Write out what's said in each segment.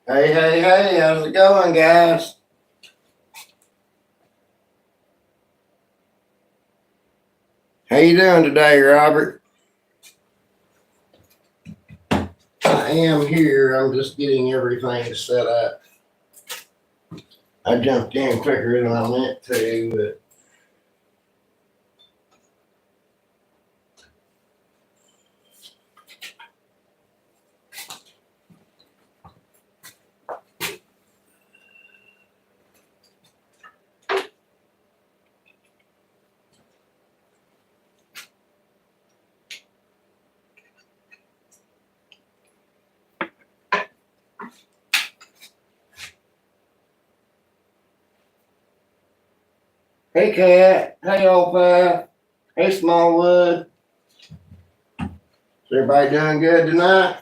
Hey, hey, hey, how's it going, guys? How you doing today, Robert? I am here. I'm just getting everything set up. I jumped in quicker than I meant to, but hey, Cat. Hey, old pal. Hey, Smallwood. Is everybody doing good tonight?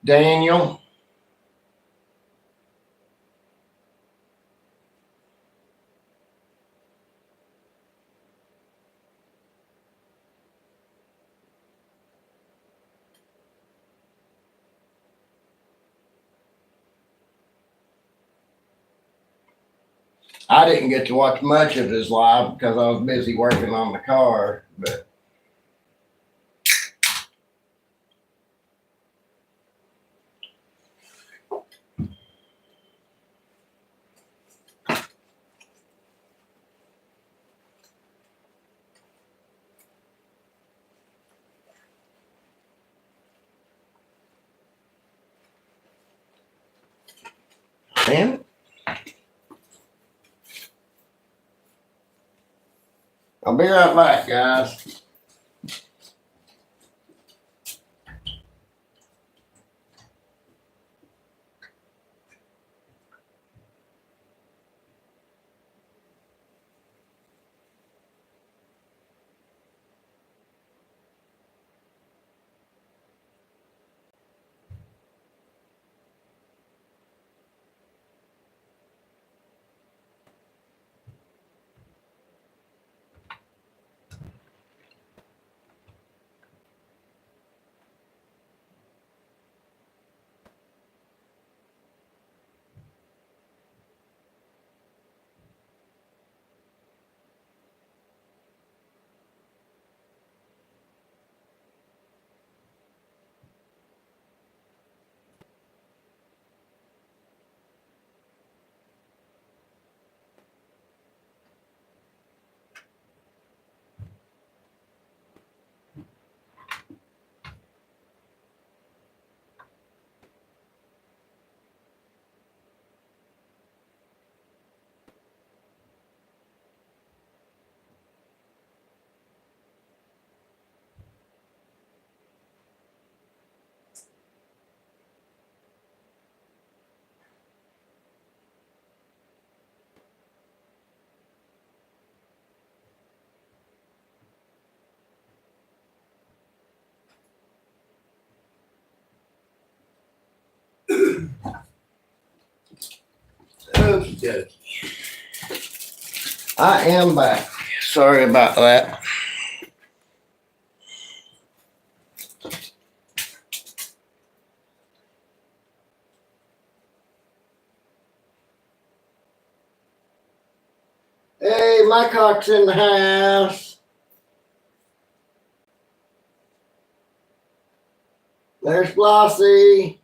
Daniel. I didn't get to watch much of his live because I was busy working on the car, but damn it. I'll be right back, guys. Okay. I am back. Sorry about that. Hey, my cock's in the house. There's Flossie.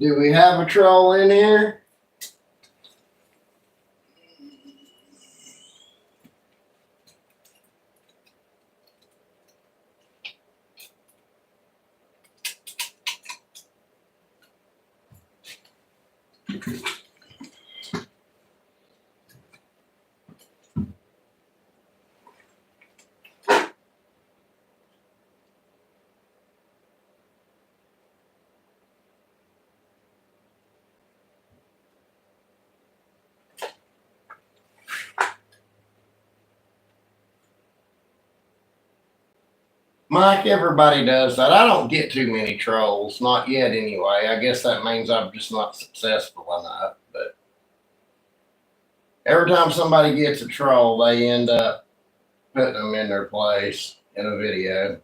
Do we have a troll in here? Mike, everybody does that. I don't get too many trolls, not yet anyway. I guess that means I'm just not successful enough. But every time somebody gets a troll, they end up putting them in their place in a video.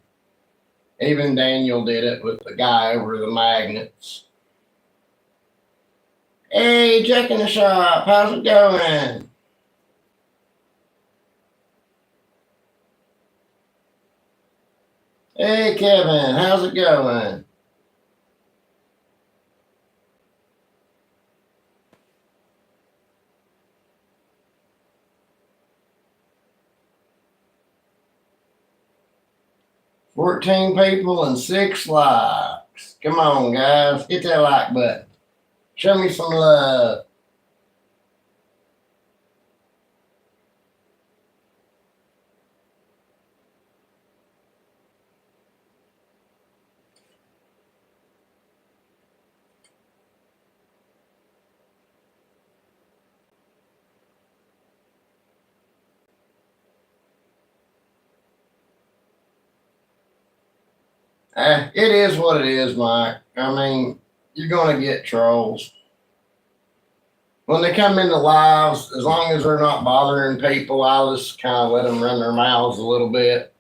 Even Daniel did it with the guy over the magnets. Hey, Jack in the shop, how's it going? Hey, Kevin, how's it going? $14 people and 6 likes. Come on, guys, hit that like button. Show me some love. It is what it is, Mike. I mean, you're going to get trolls. When they come into lives, as long as they're not bothering people, I'll just kind of let them run their mouths a little bit.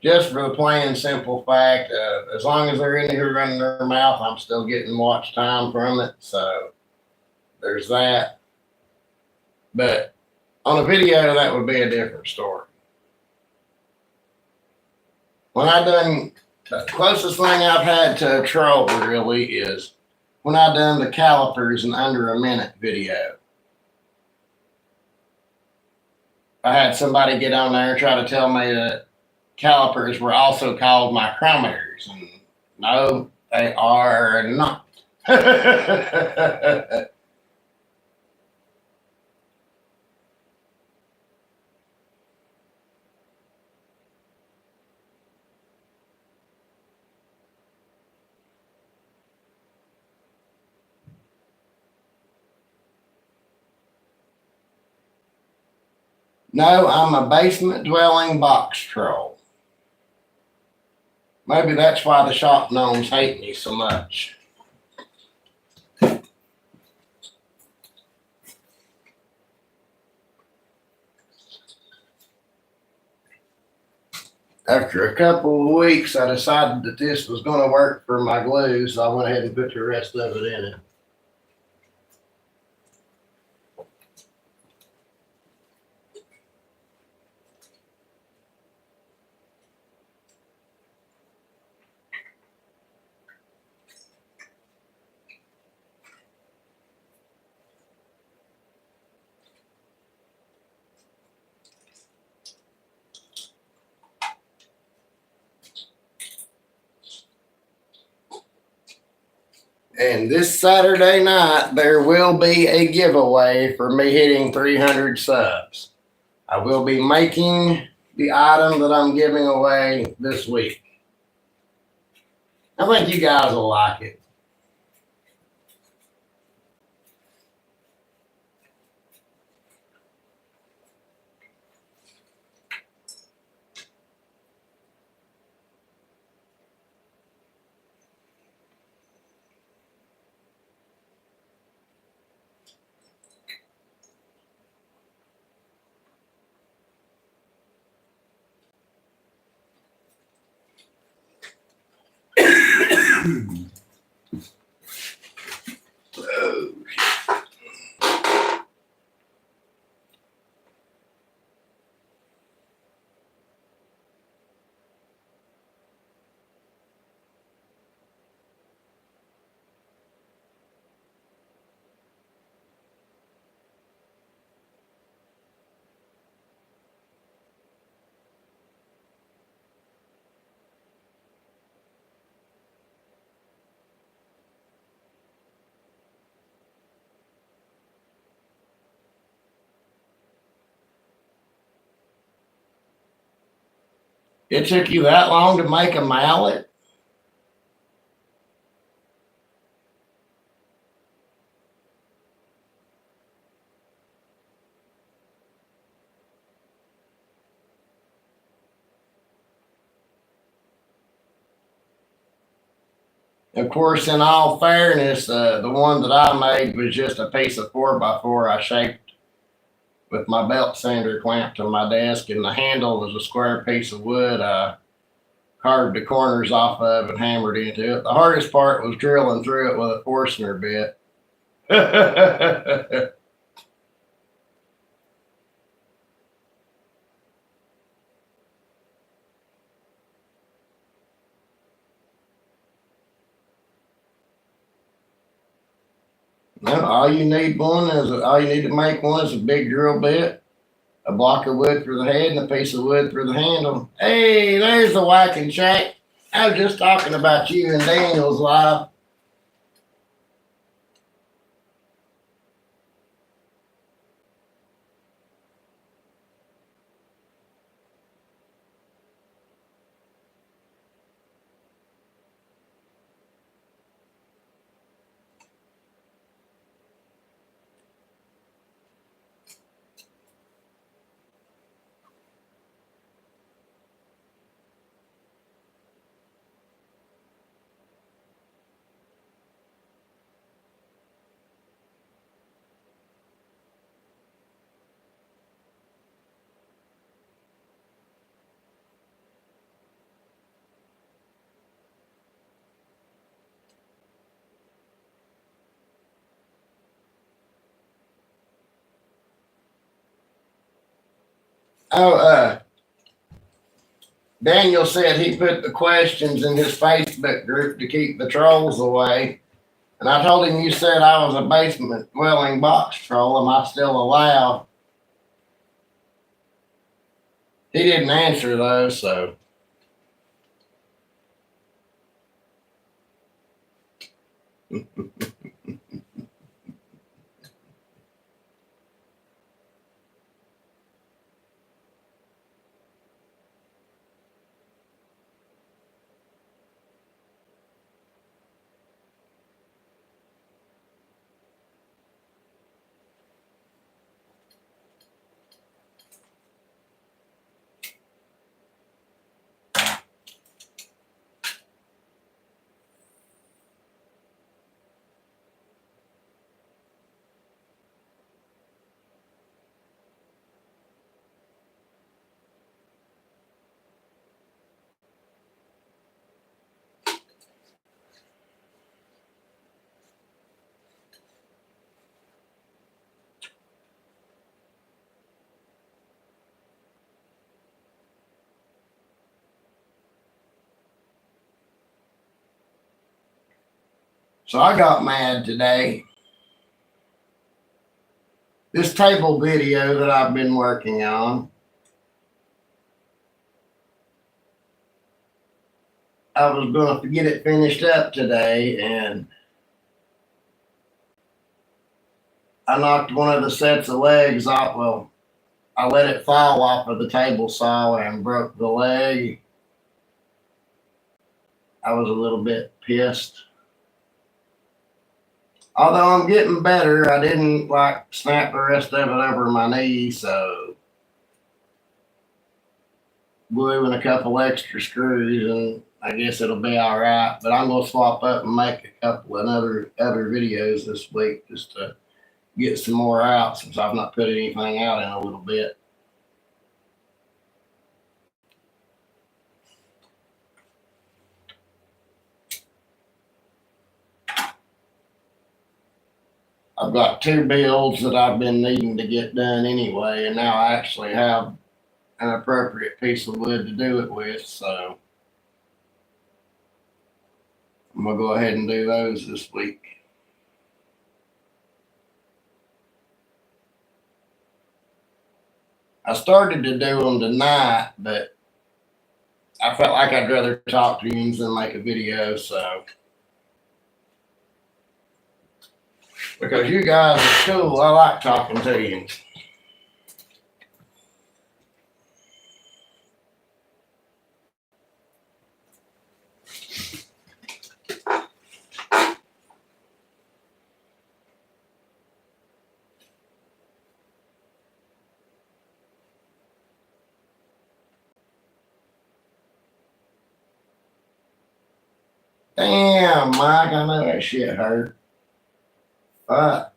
Just for the plain and simple fact, as long as they're in here running their mouth, I'm still getting watch time from it. So there's that. But on a video, that would be a different story. When I done, the closest thing I've had to a troll really is when I done the calipers in under a minute video. I had somebody get on there and try to tell me that calipers were also called micrometers, and no, they are not. No, I'm a basement dwelling box troll. Maybe that's why the shop gnomes hate me so much. After a couple of weeks, I decided that this was going to work for my glue, so I went ahead and put the rest of it in it. And this Saturday night, there will be a giveaway for me hitting 300 subs. I will be making the item that I'm giving away this week. I think you guys will like it. It took you that long to make a mallet? Of course, in all fairness, the one that I made was just a piece of 4x4 I shaped with my belt sander clamped to my desk, and the handle was a square piece of wood I carved the corners off of and hammered into it. The hardest part was drilling through it with a Forstner bit. No, all you need to make one is a big drill bit, a block of wood for the head, and a piece of wood for the handle. Hey, there's the whacking shack. I was just talking about you and Daniel's live. Oh, Daniel said he put the questions in his Facebook group to keep the trolls away. And I told him you said I was a basement dwelling box troll. Am I still allowed? He didn't answer those, so. So I got mad today. This table video that I've been working on, I was going to get it finished up today, and I knocked one of the sets of legs off. Well, I let it fall off of the table saw and broke the leg. I was a little bit pissed. Although I'm getting better, I didn't like snap the rest of it over my knee, so glue and a couple extra screws, and I guess it'll be all right. But I'm gonna swap up and make a couple of other videos this week just to get some more out, since I've not put anything out in a little bit. I've got two builds that I've been needing to get done anyway, and now I actually have an appropriate piece of wood to do it with, so I'm gonna go ahead and do those this week. I started to do them tonight, but I felt like I'd rather talk to you than make a video, so. Because you guys are cool, I like talking to you. Damn, Mike, I know that shit hurt. Fuck.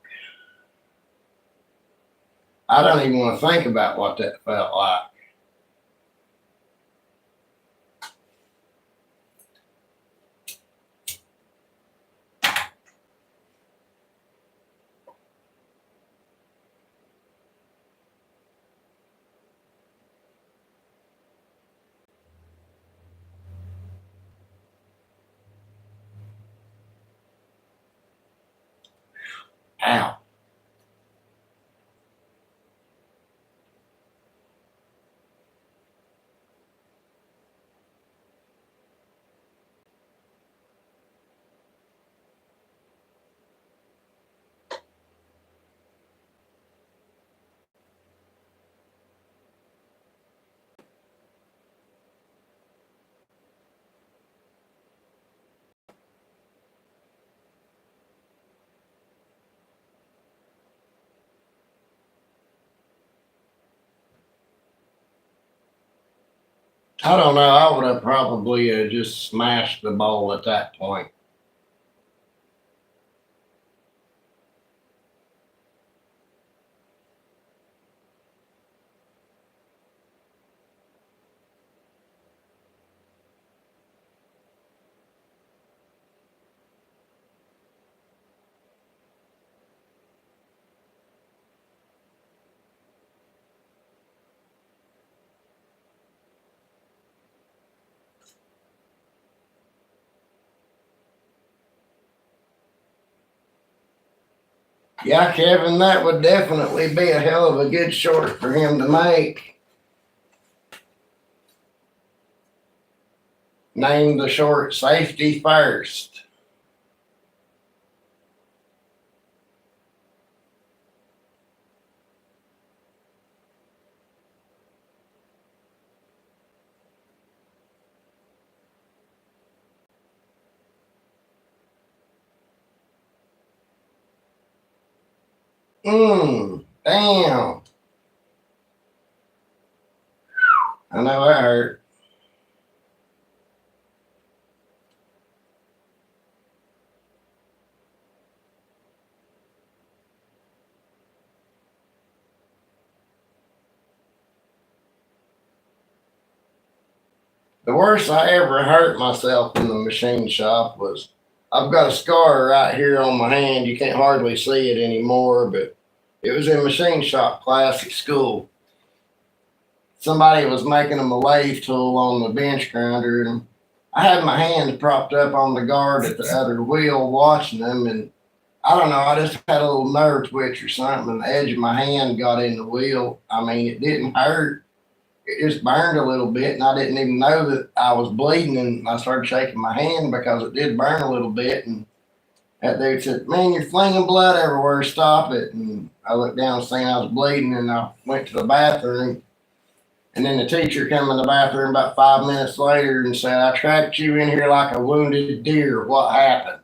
I don't even want to think about what that felt like. Ow. I don't know. I would have probably just smashed the bowl at that point. Yeah, Kevin, that would definitely be a hell of a good short for him to make. Name the short Safety First. Damn. I know that hurt. The worst I ever hurt myself in the machine shop was I've got a scar right here on my hand. You can't hardly see it anymore, but it was in machine shop class at school. Somebody was making a lathe tool on the bench grinder, and I had my hand propped up on the guard at the other wheel watching them, and I don't know, I just had a little nerve twitch or something, and the edge of my hand got in the wheel. I mean, it didn't hurt. It just burned a little bit, and I didn't even know that I was bleeding, and I started shaking my hand because it did burn a little bit, and that dude said, "Man, you're flinging blood everywhere, stop it." And I looked down and seen I was bleeding, and I went to the bathroom. And then the teacher came in the bathroom about 5 minutes later and said, "I tracked you in here like a wounded deer. What happened?"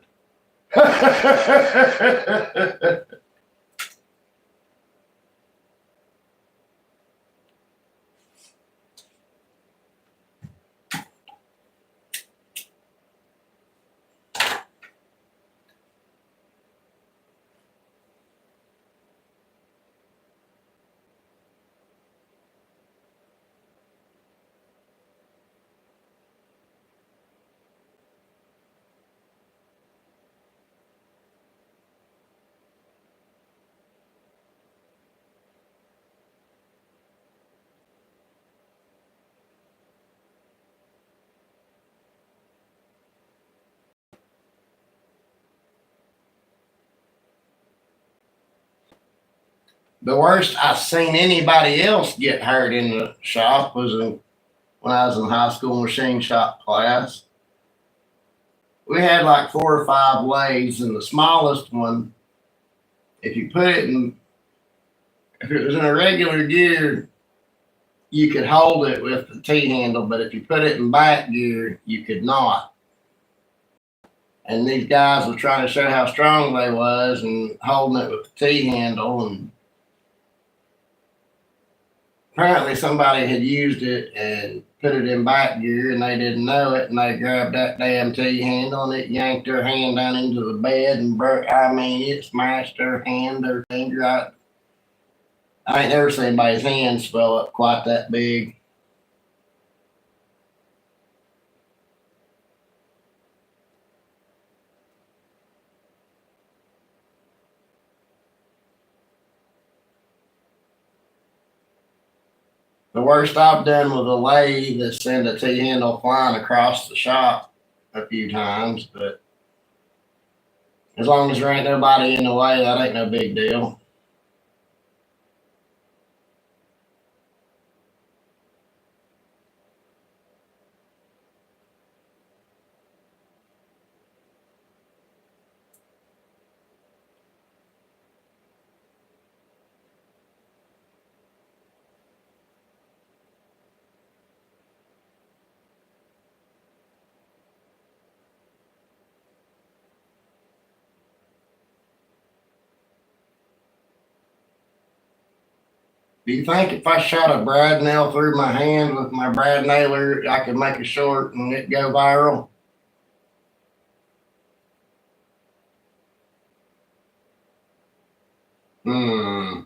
The worst I seen anybody else get hurt in the shop was when I was in high school machine shop class. We had like 4 or 5 lathes, and the smallest one, if you put it in, if it was in a regular gear, you could hold it with the T handle, but if you put it in back gear, you could not. And these guys were trying to show how strong they was and holding it with the T handle, and apparently somebody had used it and put it in back gear and they didn't know it and they grabbed that damn T handle and it yanked their hand down into the bed and broke. I mean, it smashed their hand, their finger. I ain't never seen anybody's hand swell up quite that big. The worst I've done with a lathe is send a T handle flying across the shop a few times, but as long as there ain't nobody in the way, that ain't no big deal. Do you think if I shot a brad nail through my hand with my brad nailer, I could make a short and it go viral? Hmm.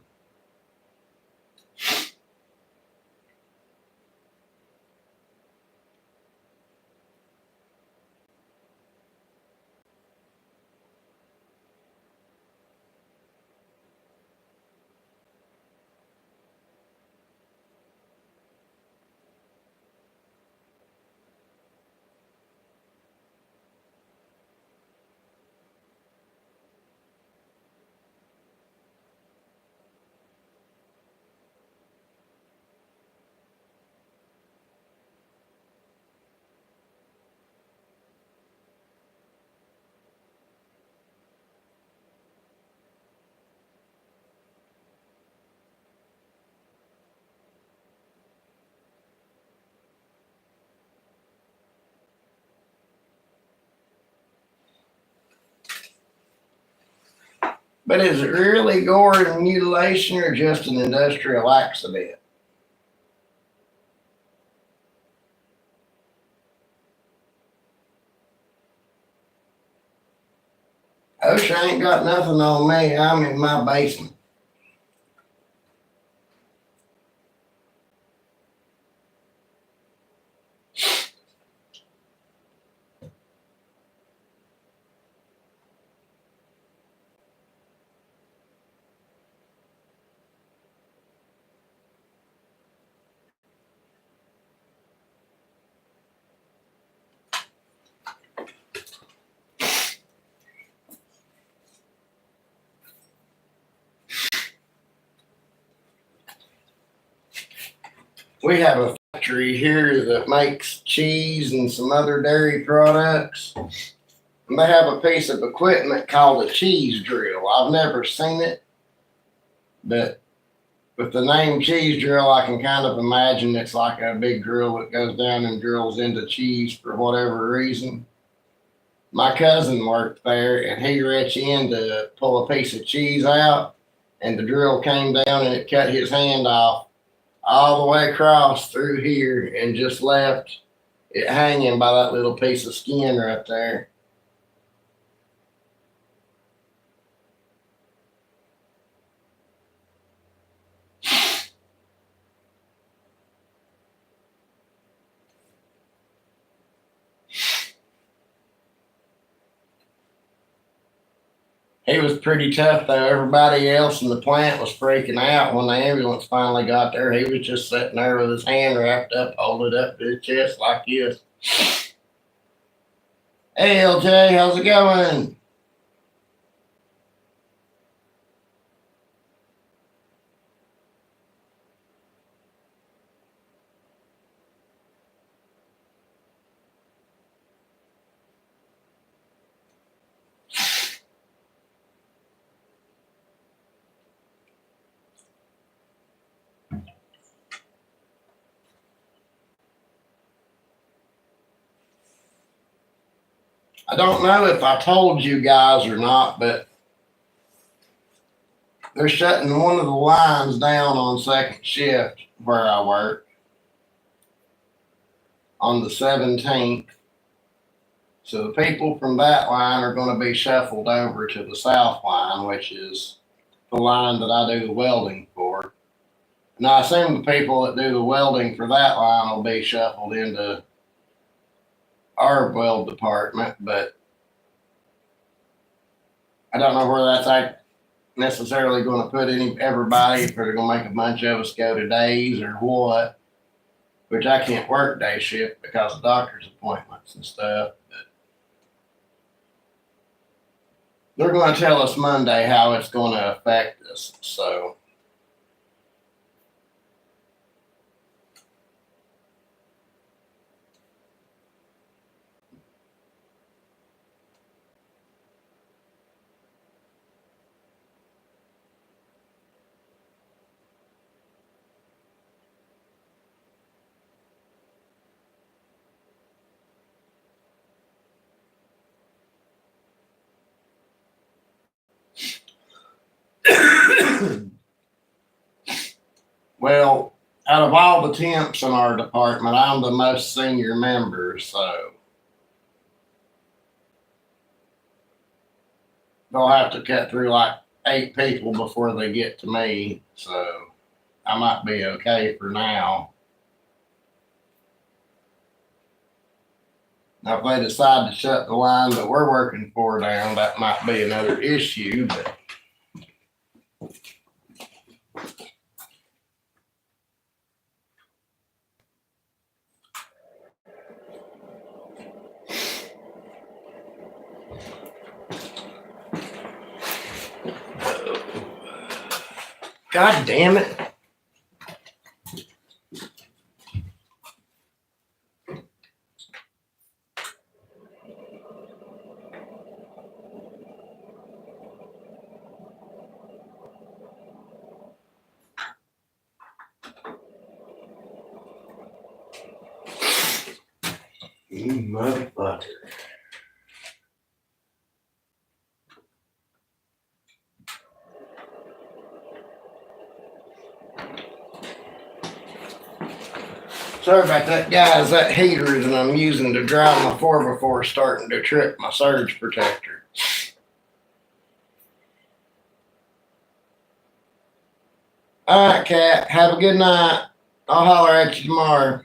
But is it really gore and mutilation or just an industrial accident? OSHA ain't got nothing on me. I'm in my basement. We have a factory here that makes cheese and some other dairy products. And they have a piece of equipment called a cheese drill. I've never seen it, but with the name cheese drill, I can kind of imagine it's like a big drill that goes down and drills into cheese for whatever reason. My cousin worked there and he reached in to pull a piece of cheese out, and the drill came down and it cut his hand off all the way across through here and just left it hanging by that little piece of skin right there. He was pretty tough though. Everybody else in the plant was freaking out when the ambulance finally got there. He was just sitting there with his hand wrapped up, holding it up to his chest like this. Hey LJ, how's it going? I don't know if I told you guys or not, but they're shutting one of the lines down on second shift where I work on the 17th. So the people from that line are going to be shuffled over to the south line, which is the line that I do the welding for. And I assume the people that do the welding for that line will be shuffled into our weld department, but I don't know where that's necessarily going to put everybody, if they're going to make a bunch of us go to days or what, which I can't work day shift because of doctor's appointments and stuff. But they're going to tell us Monday how it's going to affect us. So well, out of all the temps in our department, I'm the most senior member, so they'll have to cut through like 8 people before they get to me. So I might be okay for now. Now, if they decide to shut the line that we're working for down, that might be another issue, but God damn it. You motherfucker. Sorry about that, guys. That heater that I'm using to dry my 4x4 is starting to trip my surge protector. All right, Cat. Have a good night. I'll holler at you tomorrow.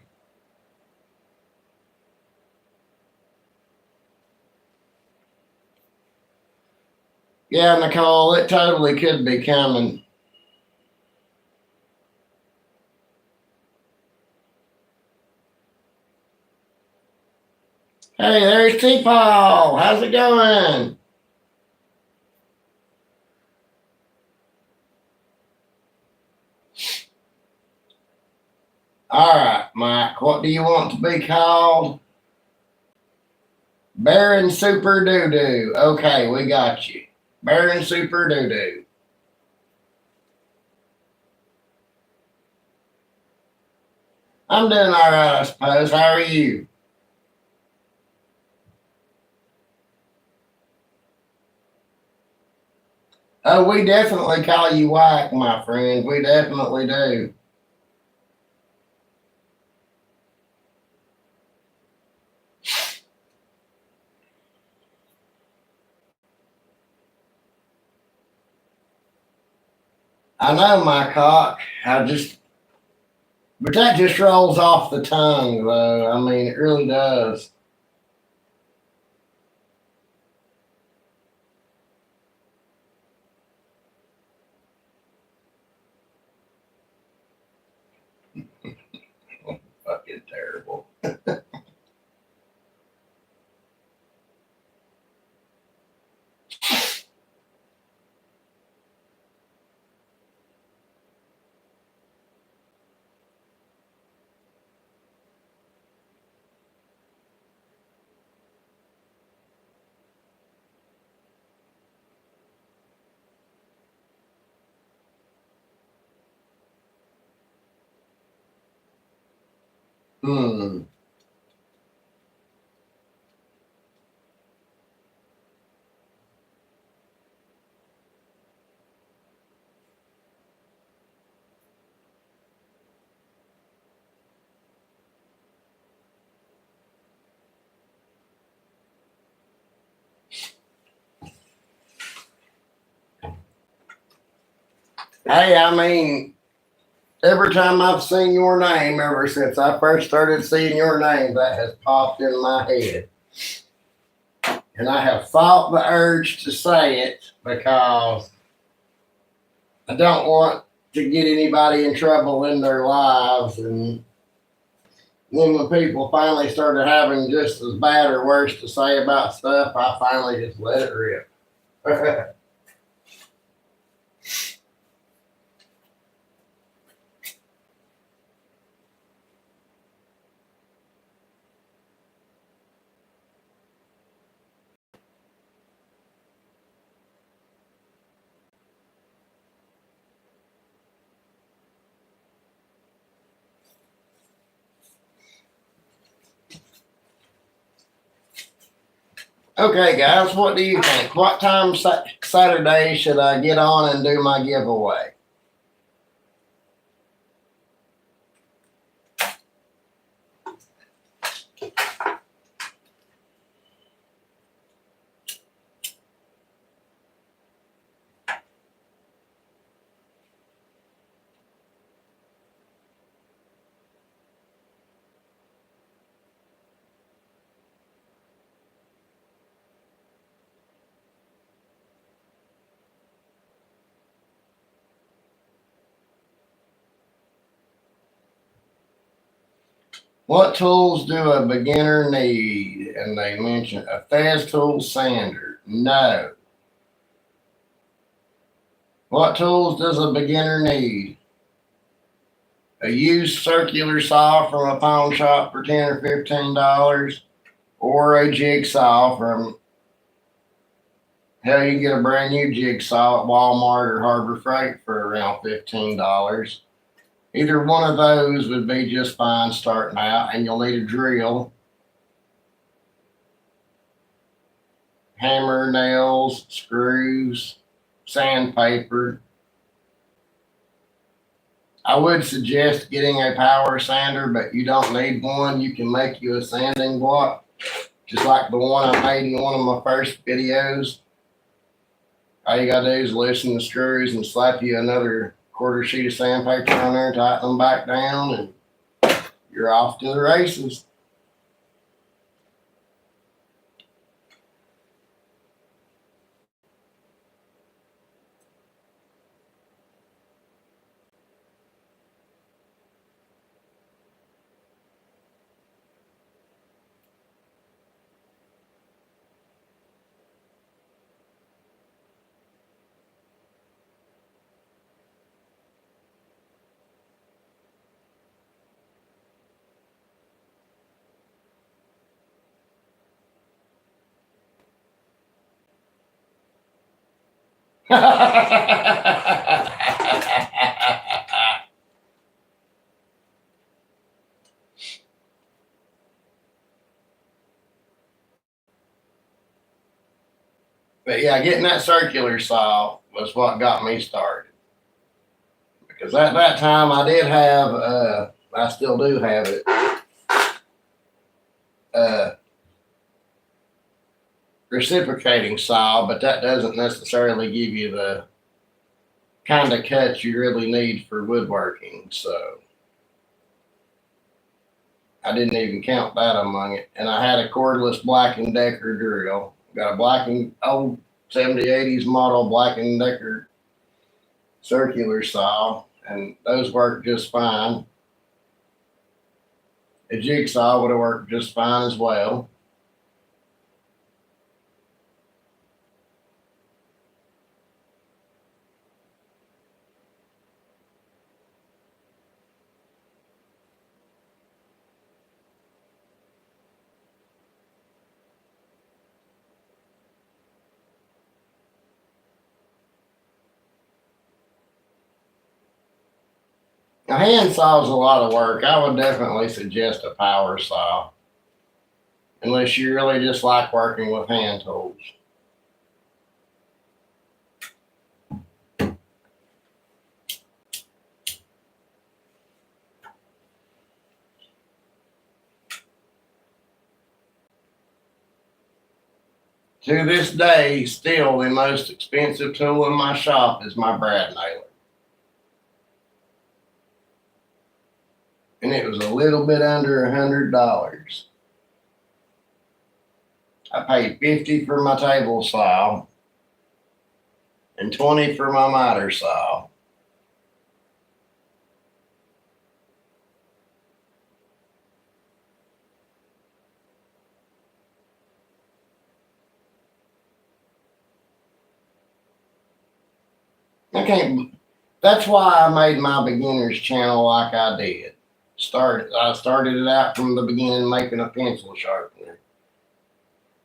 Yeah, Nicole, it totally could be coming. Hey, there's T-Paul. How's it going? All right, Mike. What do you want to be called? Baron Super Doo-Doo. Okay, we got you. Baron Super Doo-Doo. I'm doing all right, I suppose. How are you? Oh, we definitely call you Whack, my friend. We definitely do. I know, my cock. But that just rolls off the tongue, though. I mean, it really does. Fucking terrible. Hmm. Hey, I mean, every time I've seen your name, ever since I first started seeing your name, that has popped in my head. And I have fought the urge to say it because I don't want to get anybody in trouble in their lives. And then when people finally started having just as bad or worse to say about stuff, I finally just let it rip. Okay, guys, what do you think? What time Saturday should I get on and do my giveaway? What tools do a beginner need? And they mentioned a Festool sander. No. What tools does a beginner need? A used circular saw from a pawn shop for $10 or $15, or a jigsaw from hell, you can get a brand new jigsaw at Walmart or Harbor Freight for around $15. Either one of those would be just fine starting out, and you'll need a drill, hammer, nails, screws, sandpaper. I would suggest getting a power sander, but you don't need one. You can make you a sanding block, just like the one I made in one of my first videos. All you gotta do is loosen the screws and slap you another quarter sheet of sandpaper on there, tighten them back down, and you're off to the races. But yeah, getting that circular saw was what got me started. Because at that time I did have, I still do have it, uh, reciprocating saw, but that doesn't necessarily give you the kind of cut you really need for woodworking. So I didn't even count that among it. And I had a cordless Black & Decker drill. Got a old 70, 80s model Black & Decker circular saw, and those work just fine. A jigsaw would have worked just fine as well. A hand saw is a lot of work. I would definitely suggest a power saw, unless you really just like working with hand tools. To this day, still the most expensive tool in my shop is my brad nailer. and it was a little bit under $100. I paid 50 for my table saw and 20 for my miter saw. I can't. That's why I made my beginners channel like I did. I started it out from the beginning making a pencil sharpener,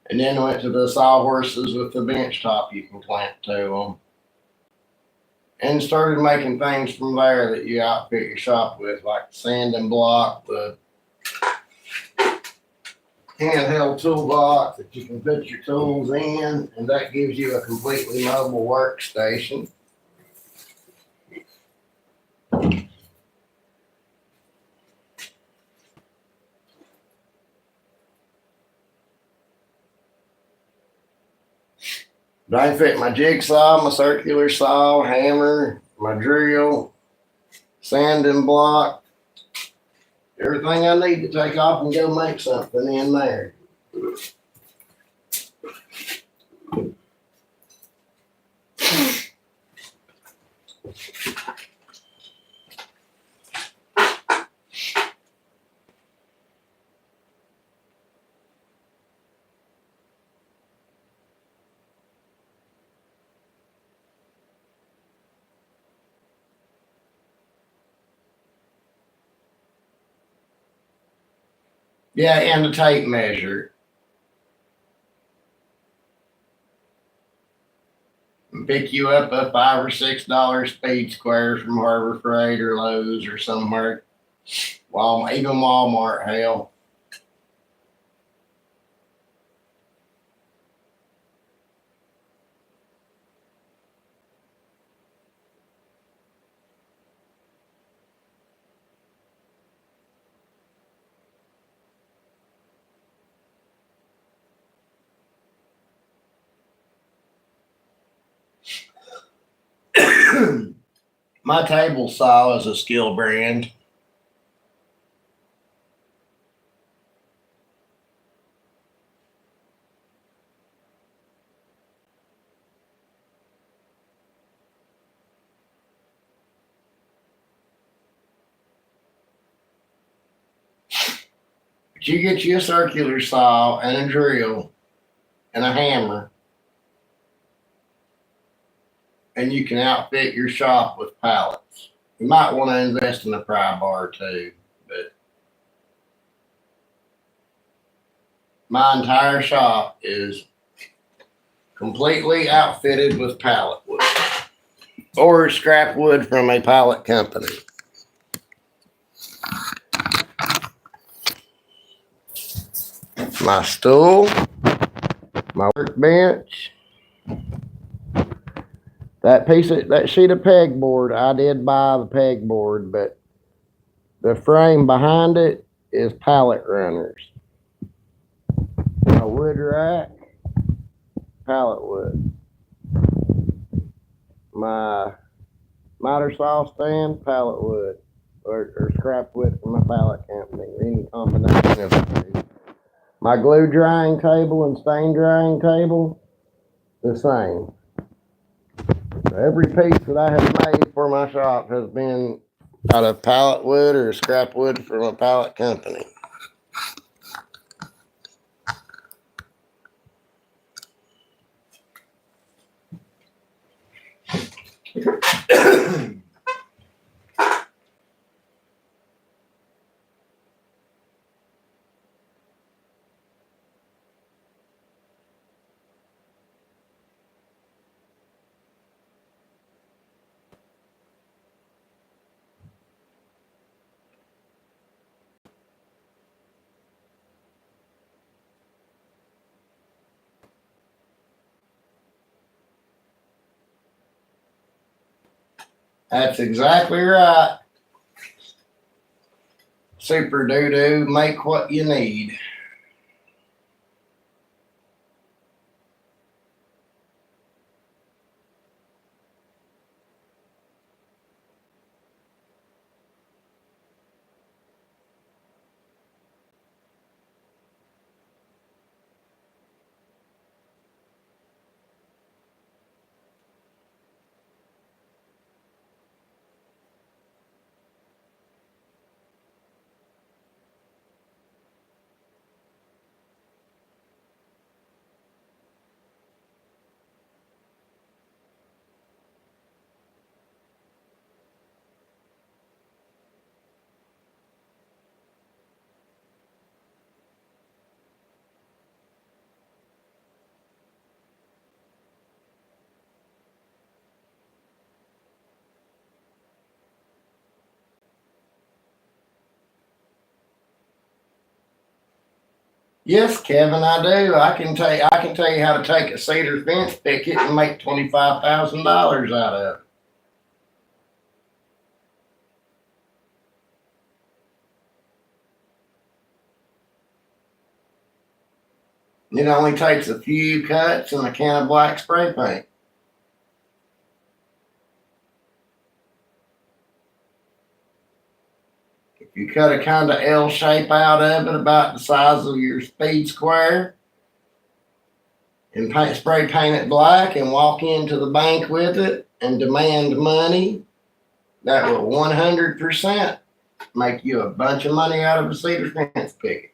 and then went to the sawhorses with the bench top you can clamp to them, and started making things from there that you outfit your shop with, like the sanding block, the handheld toolbox that you can put your tools in, and that gives you a completely mobile workstation. But I can fit my jigsaw, my circular saw, hammer, my drill, sanding block, everything I need to take off and go make something in there. Yeah, and the tape measure. Pick you up a $5 or $6 speed square from Harbor Freight or Lowe's or somewhere. Even Walmart, hell. My table saw is a Skill brand. But you get you a circular saw and a drill and a hammer, and you can outfit your shop with pallets. You might want to invest in a pry bar too, but my entire shop is completely outfitted with pallet wood or scrap wood from a pallet company. My stool, my workbench, that sheet of pegboard, I did buy the pegboard, but the frame behind it is pallet runners. A wood rack, pallet wood. My miter saw stand, pallet wood, or scrap wood from a pallet company, or any combination of the two. My glue drying table and stain drying table, the same. So every piece that I have made for my shop has been out of pallet wood or scrap wood from a pallet company. That's exactly right. Super doo-doo, make what you need. Yes, Kevin, I do. I can tell you how to take a cedar fence picket and make $25,000 out of it. It only takes a few cuts and a can of black spray paint. If you cut a kind of L shape out of it, about the size of your speed square, and spray paint it black and walk into the bank with it and demand money, that will 100% make you a bunch of money out of a cedar fence picket.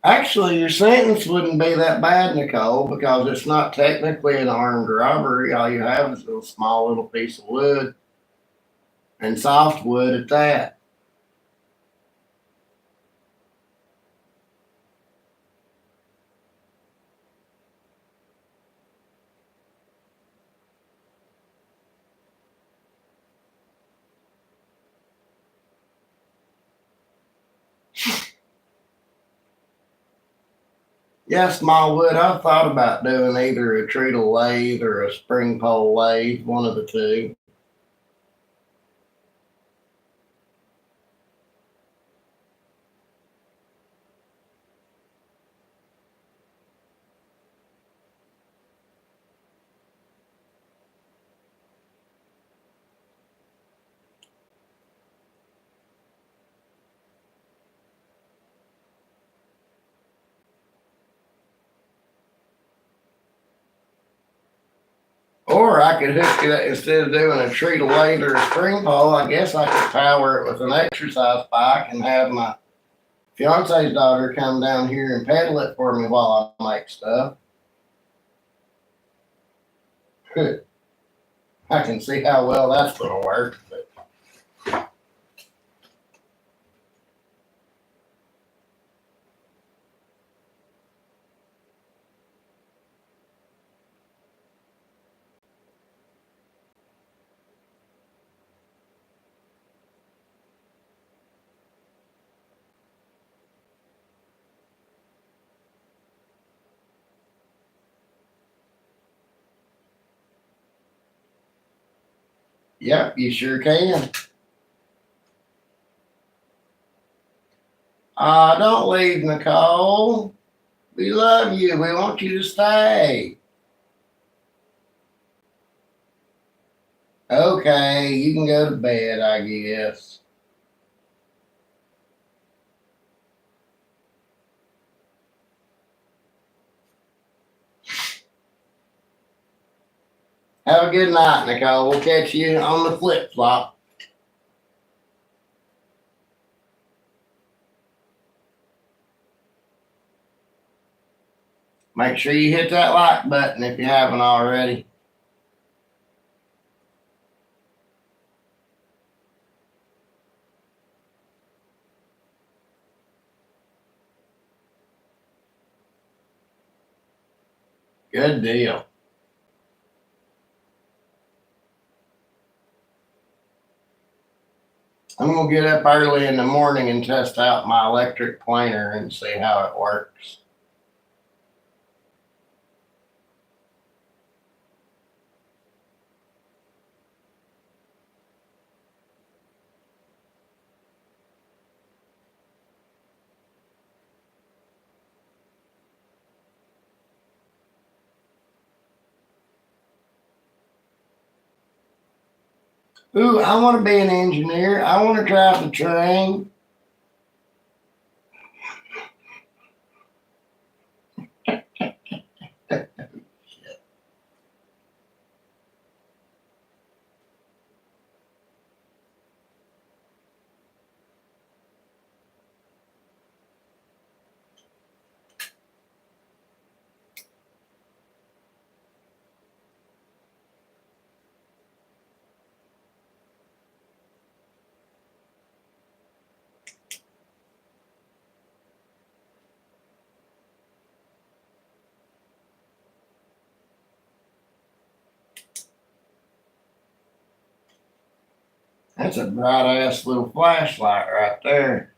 Actually, your sentence wouldn't be that bad, Nicole, because it's not technically an armed robbery. All you have is a small little piece of wood and softwood at that. Yeah, small wood. I've thought about doing either a treadle lathe or a spring pole lathe, one of the two. Or I could hook it instead of doing a treadle lathe or a spring pole. I guess I could power it with an exercise bike and have my fiance's daughter come down here and pedal it for me while I make stuff. I can see how well that's going to work. But yep, you sure can. Don't leave, Nicole. We love you. We want you to stay. Okay, you can go to bed, I guess. Have a good night, Nicole. We'll catch you on the flip flop. Make sure you hit that like button if you haven't already. Good deal. I'm going to get up early in the morning and test out my electric planer and see how it works. Ooh, I want to be an engineer. I want to drive the train. That's a bright ass little flashlight right there.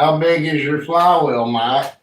How big is your flywheel, Mike?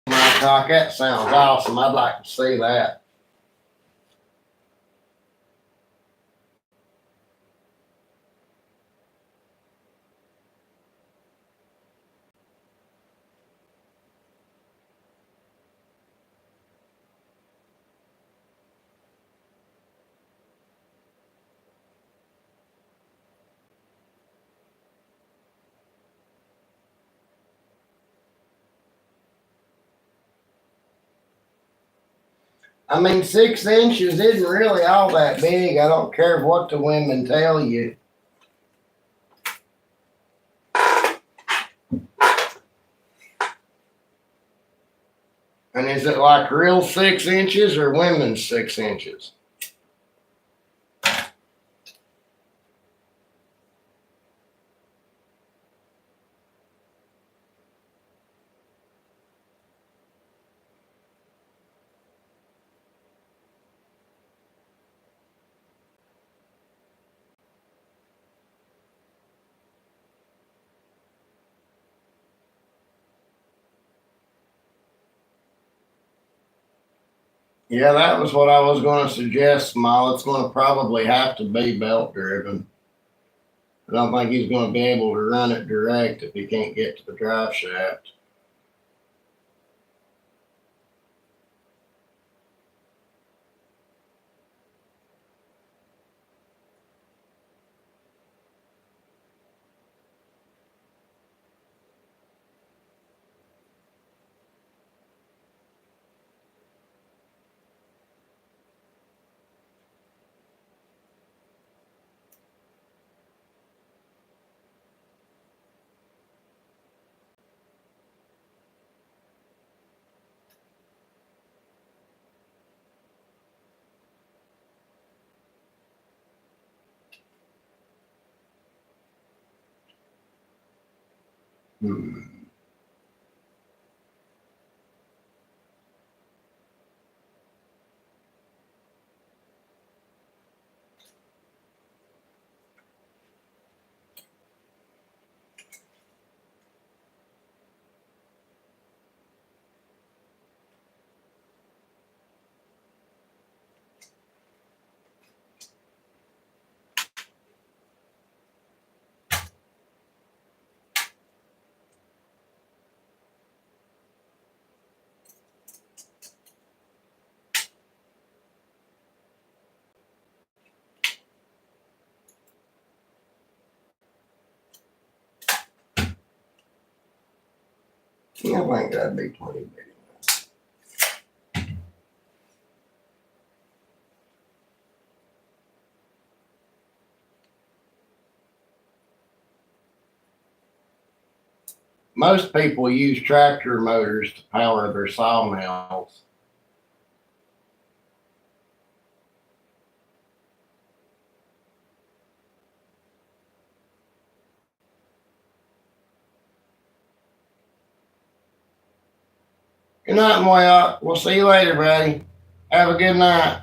My cock, that sounds awesome. I'd like to see that. I mean, 6 inches isn't really all that big. I don't care what the women tell you. And is it like real 6 inches or women's 6 inches? Yeah, that was what I was going to suggest, Smile. It's going to probably have to be belt driven. I don't think he's going to be able to run it direct if he can't get to the drive shaft. Hmm. I think that'd be 20 big. Most people use tractor motors to power their sawmills. Good night, Moya. We'll see you later, buddy. Have a good night.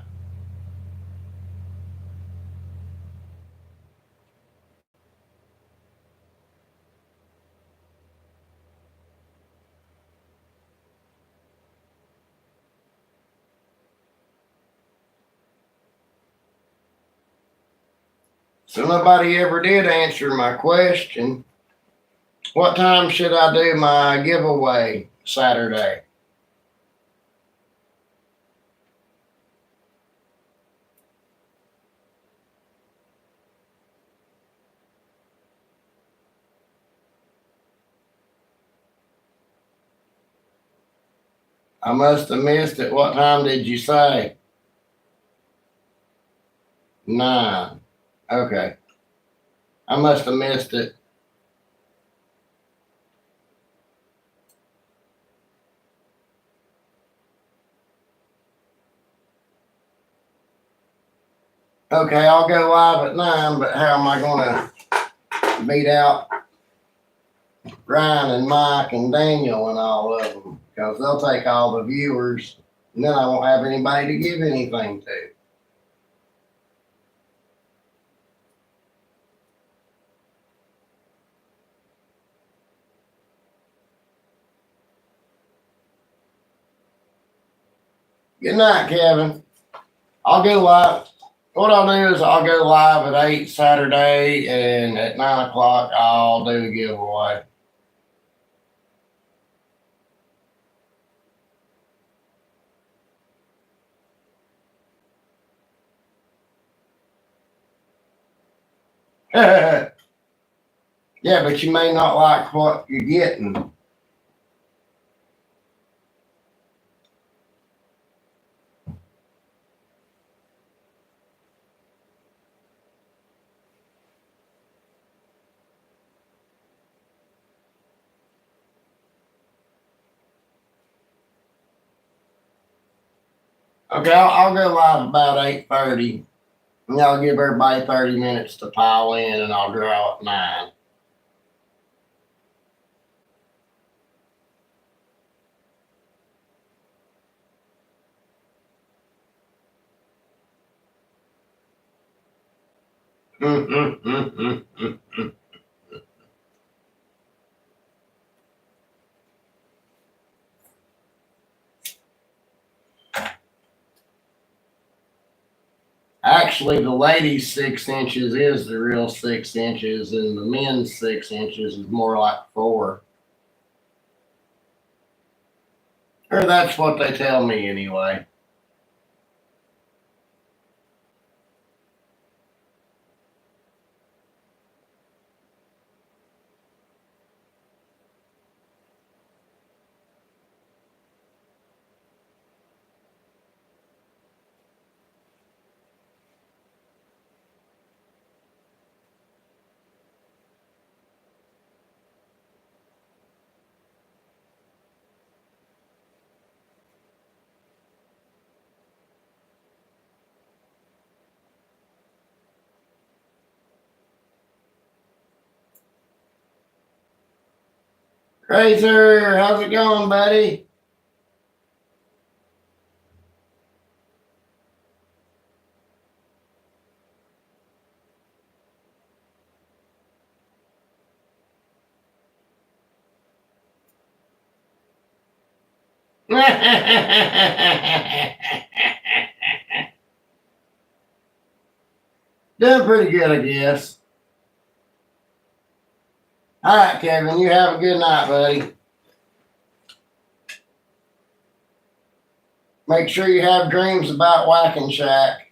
So nobody ever did answer my question. What time should I do my giveaway Saturday? I must have missed it. What time did you say? 9. Okay. I must have missed it. Okay, I'll go live at 9, but how am I going to beat out Ryan and Mike and Daniel and all of them? Because they'll take all the viewers, and then I won't have anybody to give anything to. Good night, Kevin. I'll go live. What I'll do is I'll go live at 8 Saturday, and at 9 o'clock I'll do a giveaway. Yeah, but you may not like what you're getting. Okay, I'll go live about 8:30. And I'll give everybody 30 minutes to pile in, and I'll draw at 9. Actually, the ladies' 6 inches is the real 6 inches, and the men's 6 inches is more like 4. Or that's what they tell me anyway. Razor, how's it going, buddy? Doing pretty good, I guess. All right, Kevin, you have a good night, buddy. Make sure you have dreams about Whacking Shack.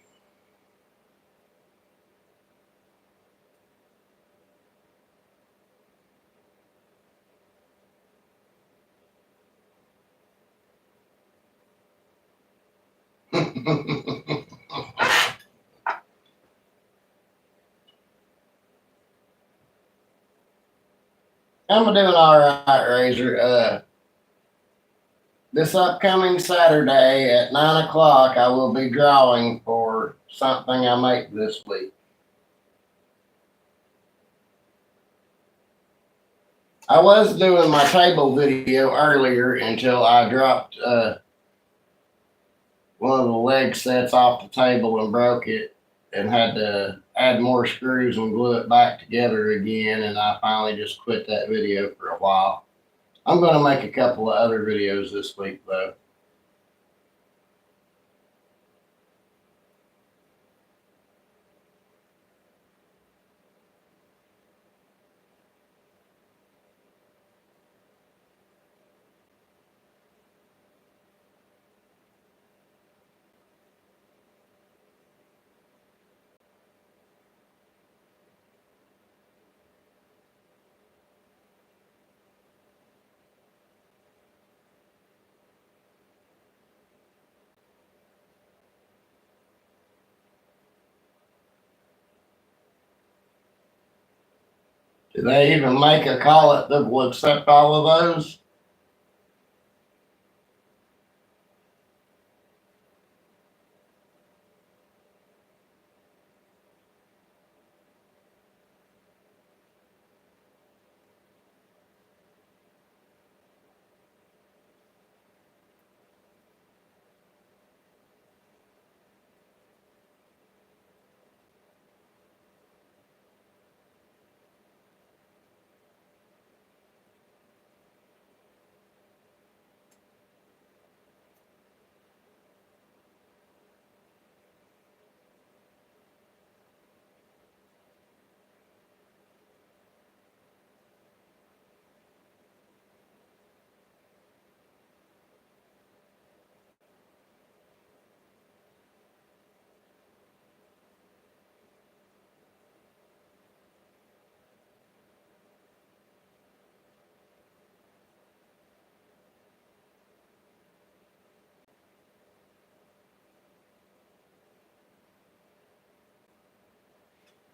I'm doing all right, Razor. This upcoming Saturday at 9 o'clock, I will be drawing for something I make this week. I was doing my table video earlier until I dropped one of the leg sets off the table and broke it and had to add more screws and glue it back together again. And I finally just quit that video for a while. I'm going to make a couple of other videos this week though. Do they even make a collet that will accept all of those?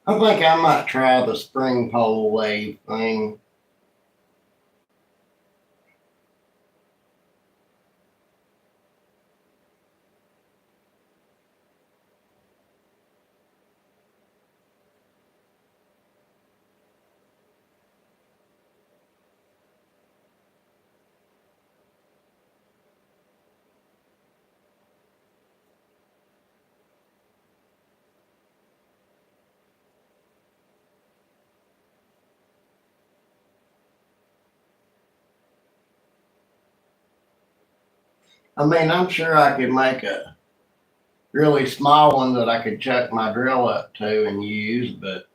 I think I might try the spring pole wave thing. I mean, I'm sure I could make a really small one that I could chuck my drill up to and use, but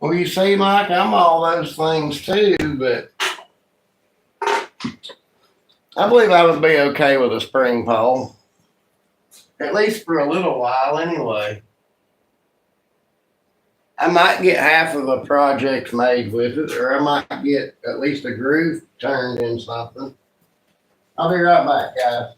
well, you see, Mike, I'm all those things too, but I believe I would be okay with a spring pole. At least for a little while anyway. I might get half of the project made with it, or I might get at least a groove turned in something. I'll be right back, guys.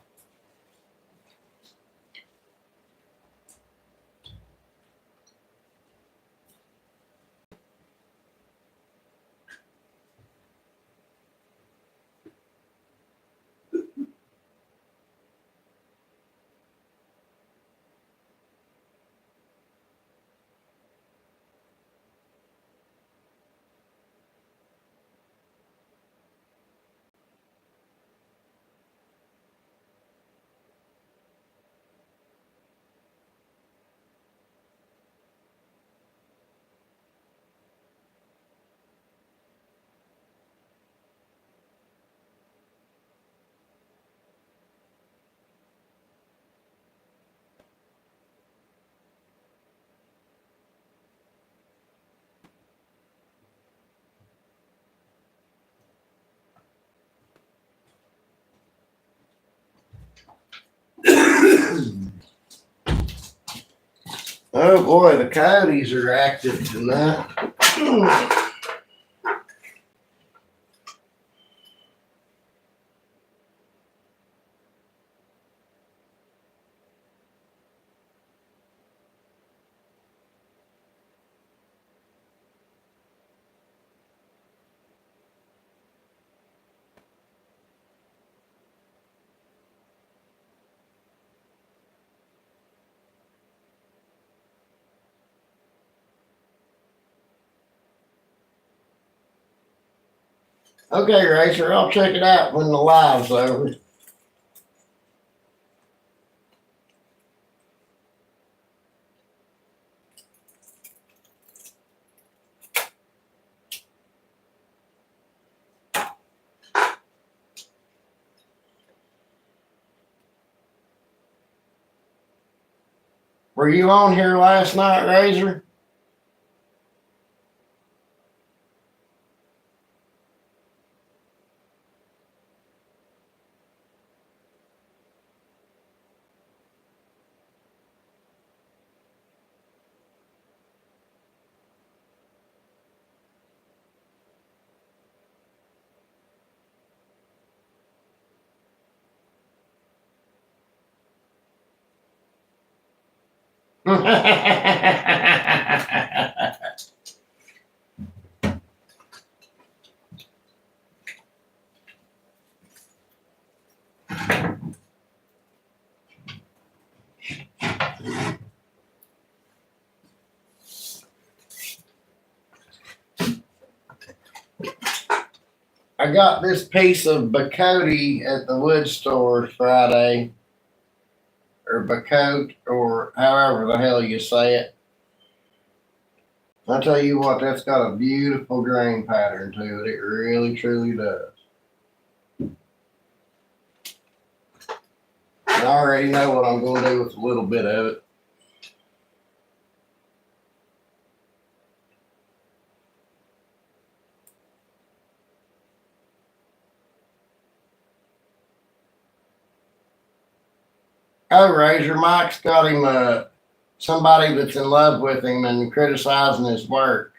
Oh boy, the coyotes are active tonight. Okay, Racer, I'll check it out when the live's over. Were you on here last night, Razor? I got this piece of Bacote at the wood store Friday, or Bacote, or however the hell you say it. I tell you what, that's got a beautiful grain pattern to it. It really, truly does. I already know what I'm going to do with a little bit of it. Oh, Razor, Mike's got him somebody that's in love with him and criticizing his work.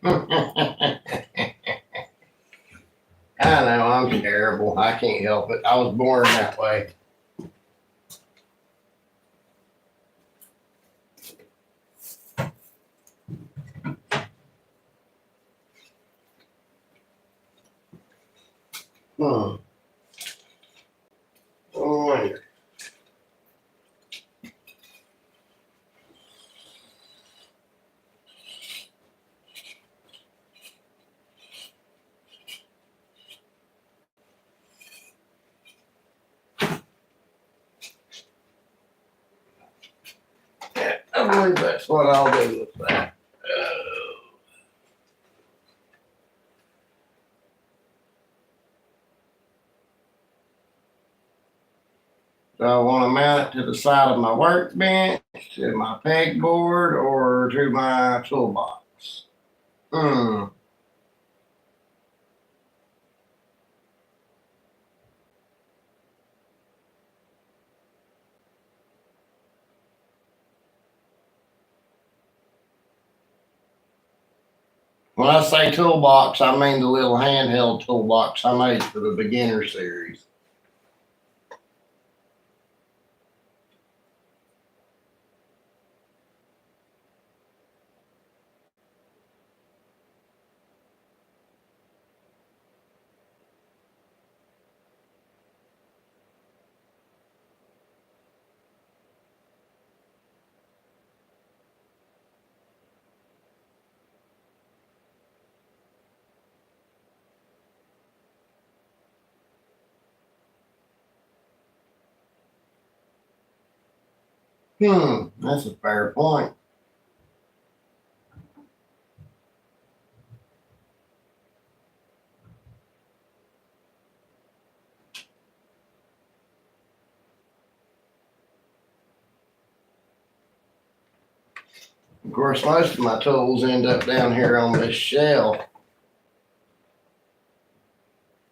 I know, I'm terrible. I can't help it. I was born that way. Hmm. I wonder. Yeah, I believe that's what I'll do with that. Do I want to mount it to the side of my workbench, to my pegboard, or to my toolbox? Hmm. When I say toolbox, I mean the little handheld toolbox I made for the beginner series. That's a fair point. Of course, most of my tools end up down here on this shelf.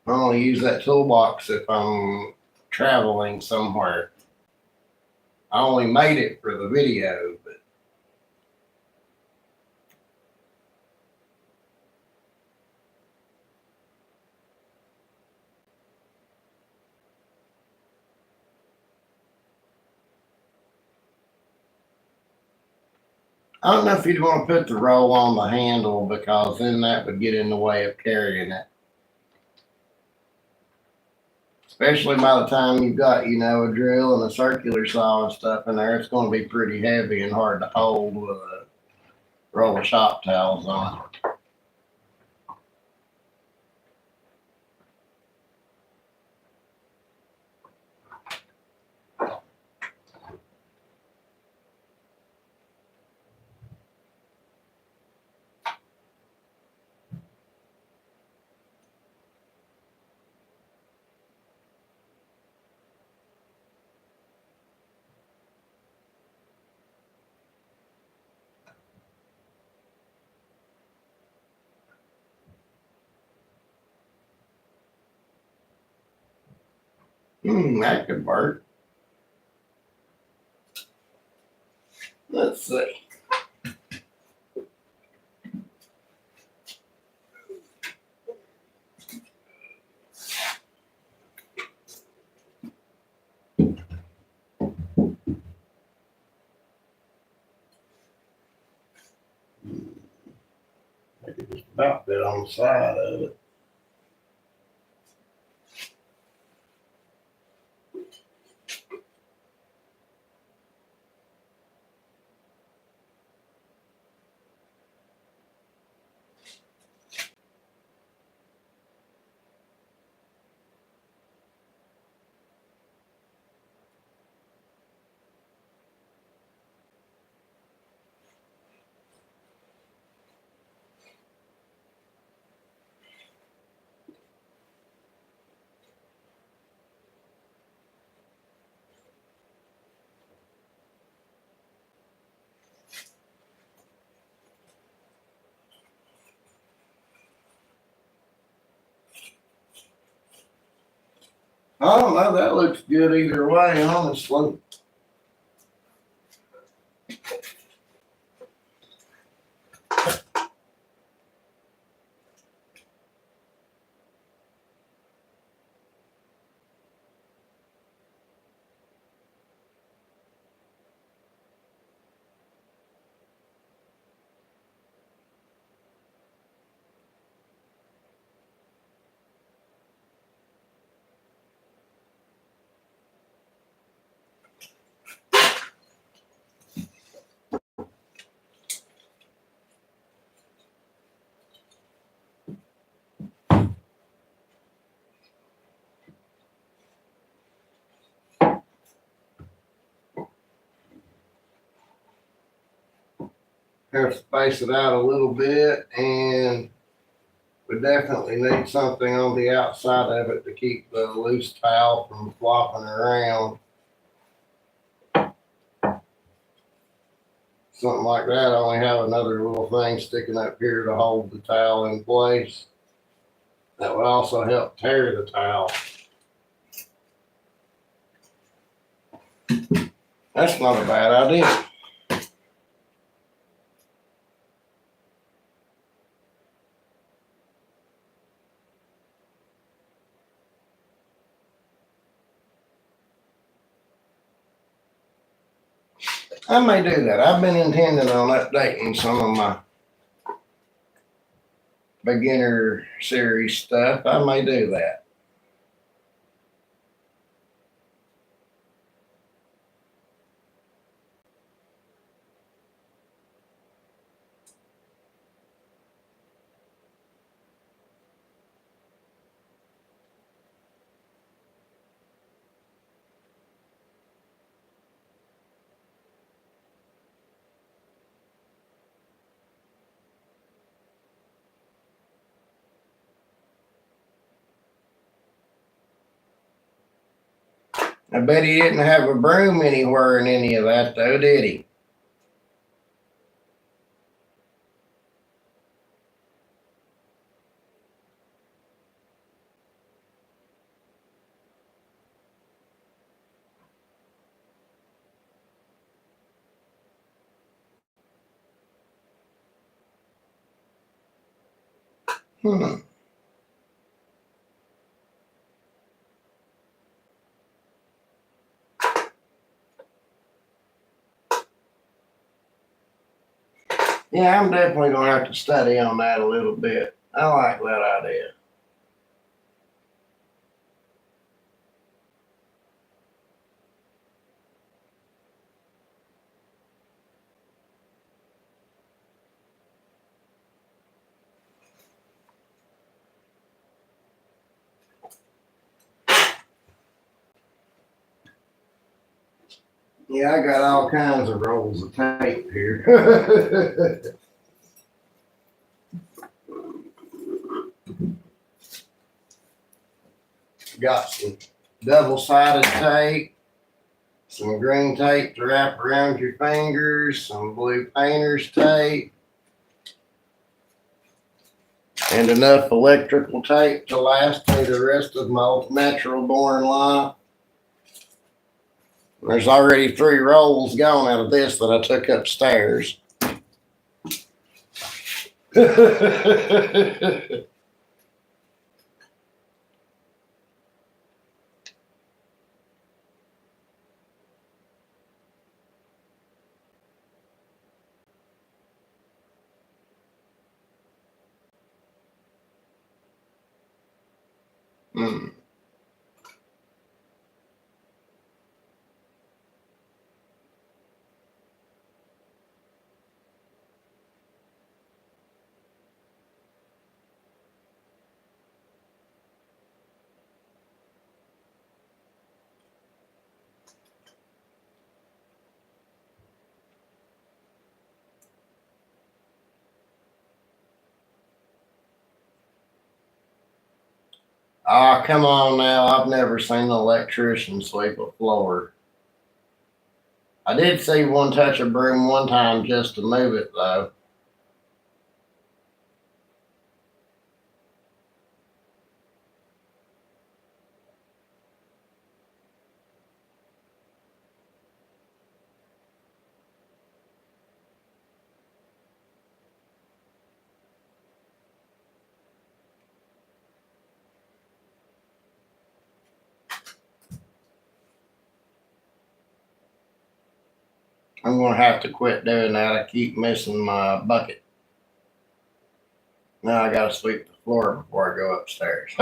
I only use that toolbox if I'm traveling somewhere. I only made it for the video, but I don't know if you'd want to put the roll on the handle because then that would get in the way of carrying it. Especially by the time you've got, a drill and a circular saw and stuff in there, it's going to be pretty heavy and hard to hold with a roll of shop towels on it. That could work. Let's see. I could just about fit on the side of it. I don't know. That looks good either way, honestly. Have to space it out a little bit, and we definitely need something on the outside of it to keep the loose towel from flopping around. Something like that. I only have another little thing sticking up here to hold the towel in place. That would also help tear the towel. That's not a bad idea. I may do that. I've been intending on updating some of my beginner series stuff. I may do that. I bet he didn't have a broom anywhere in any of that, though, did he? Hmm. Yeah, I'm definitely gonna have to study on that a little bit. I like that idea. Yeah, I got all kinds of rolls of tape here. Got some double-sided tape, some green tape to wrap around your fingers, some blue painter's tape, and enough electrical tape to last me the rest of my natural born life. There's already 3 rolls gone out of this that I took upstairs. Mm. Ah, come on now. I've never seen an electrician sweep a floor. I did see one touch a broom one time just to move it, though. I'm going to have to quit doing that. I keep missing my bucket. Now I got to sweep the floor before I go upstairs.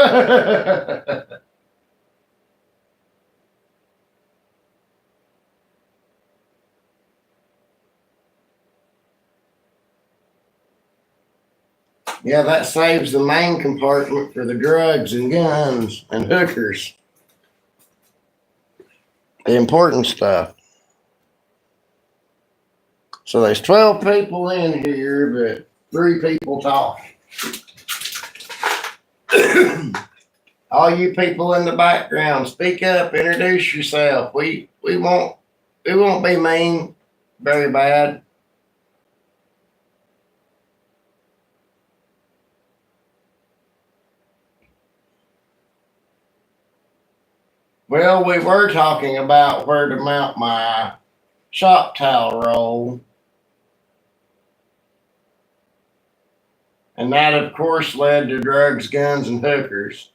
Yeah, that saves the main compartment for the drugs and guns and hookers. The important stuff. So there's 12 people in here, but 3 people talking. All you people in the background, speak up, introduce yourself. We won't be mean, very bad. Well, we were talking about where to mount my shop towel roll, and that of course led to drugs, guns, and hookers.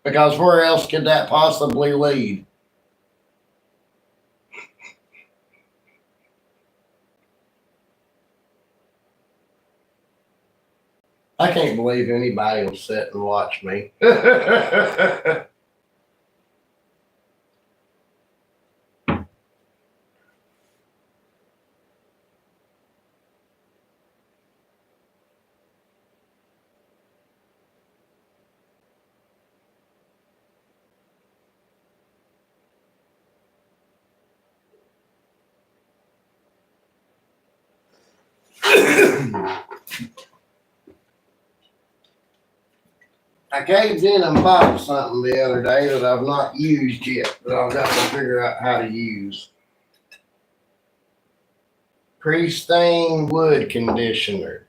Because where else could that possibly lead? I can't believe anybody will sit and watch me. I caved in and bought something the other day that I've not used yet, but I've got to figure out how to use. Pre-stain wood conditioner.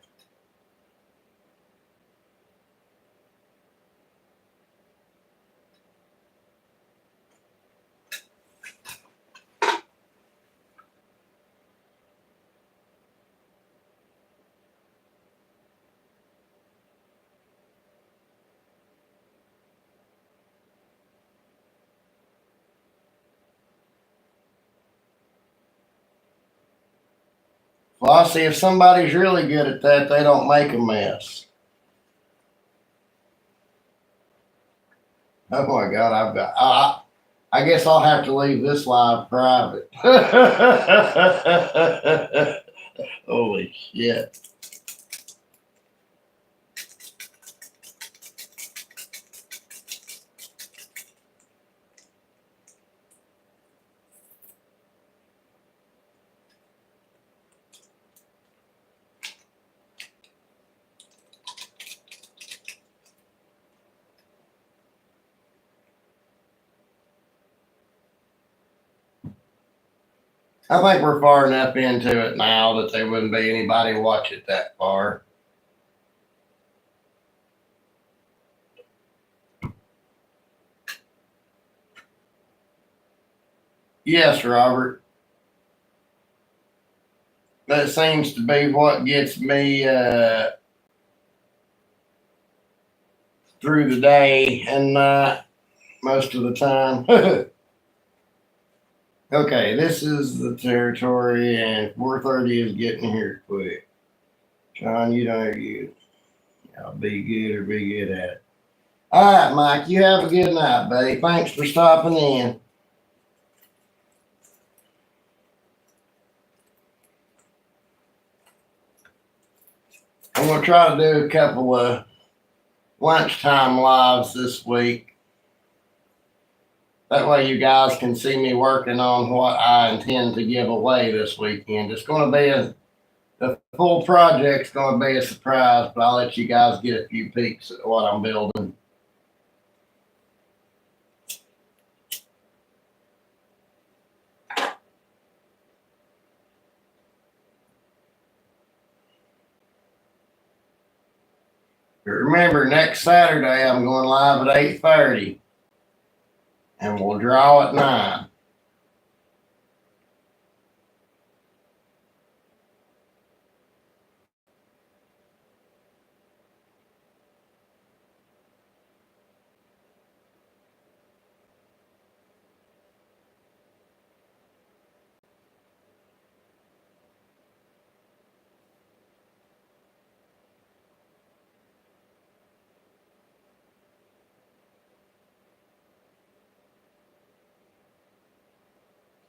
Well, I see if somebody's really good at that, they don't make a mess. Oh my God, I guess I'll have to leave this live private. Holy shit. I think we're far enough into it now that there wouldn't be anybody watch it that far. Yes, Robert. That seems to be what gets me through the day and night most of the time. Okay, this is the territory, and 4:30 is getting here quick. John, you know you. I'll be good or be good at it. All right, Mike, you have a good night, buddy. Thanks for stopping in. I'm going to try to do a couple of lunchtime lives this week. That way you guys can see me working on what I intend to give away this weekend. It's going to be the full project's going to be a surprise, but I'll let you guys get a few peeks at what I'm building. Remember, next Saturday I'm going live at 8:30, and we'll draw at 9.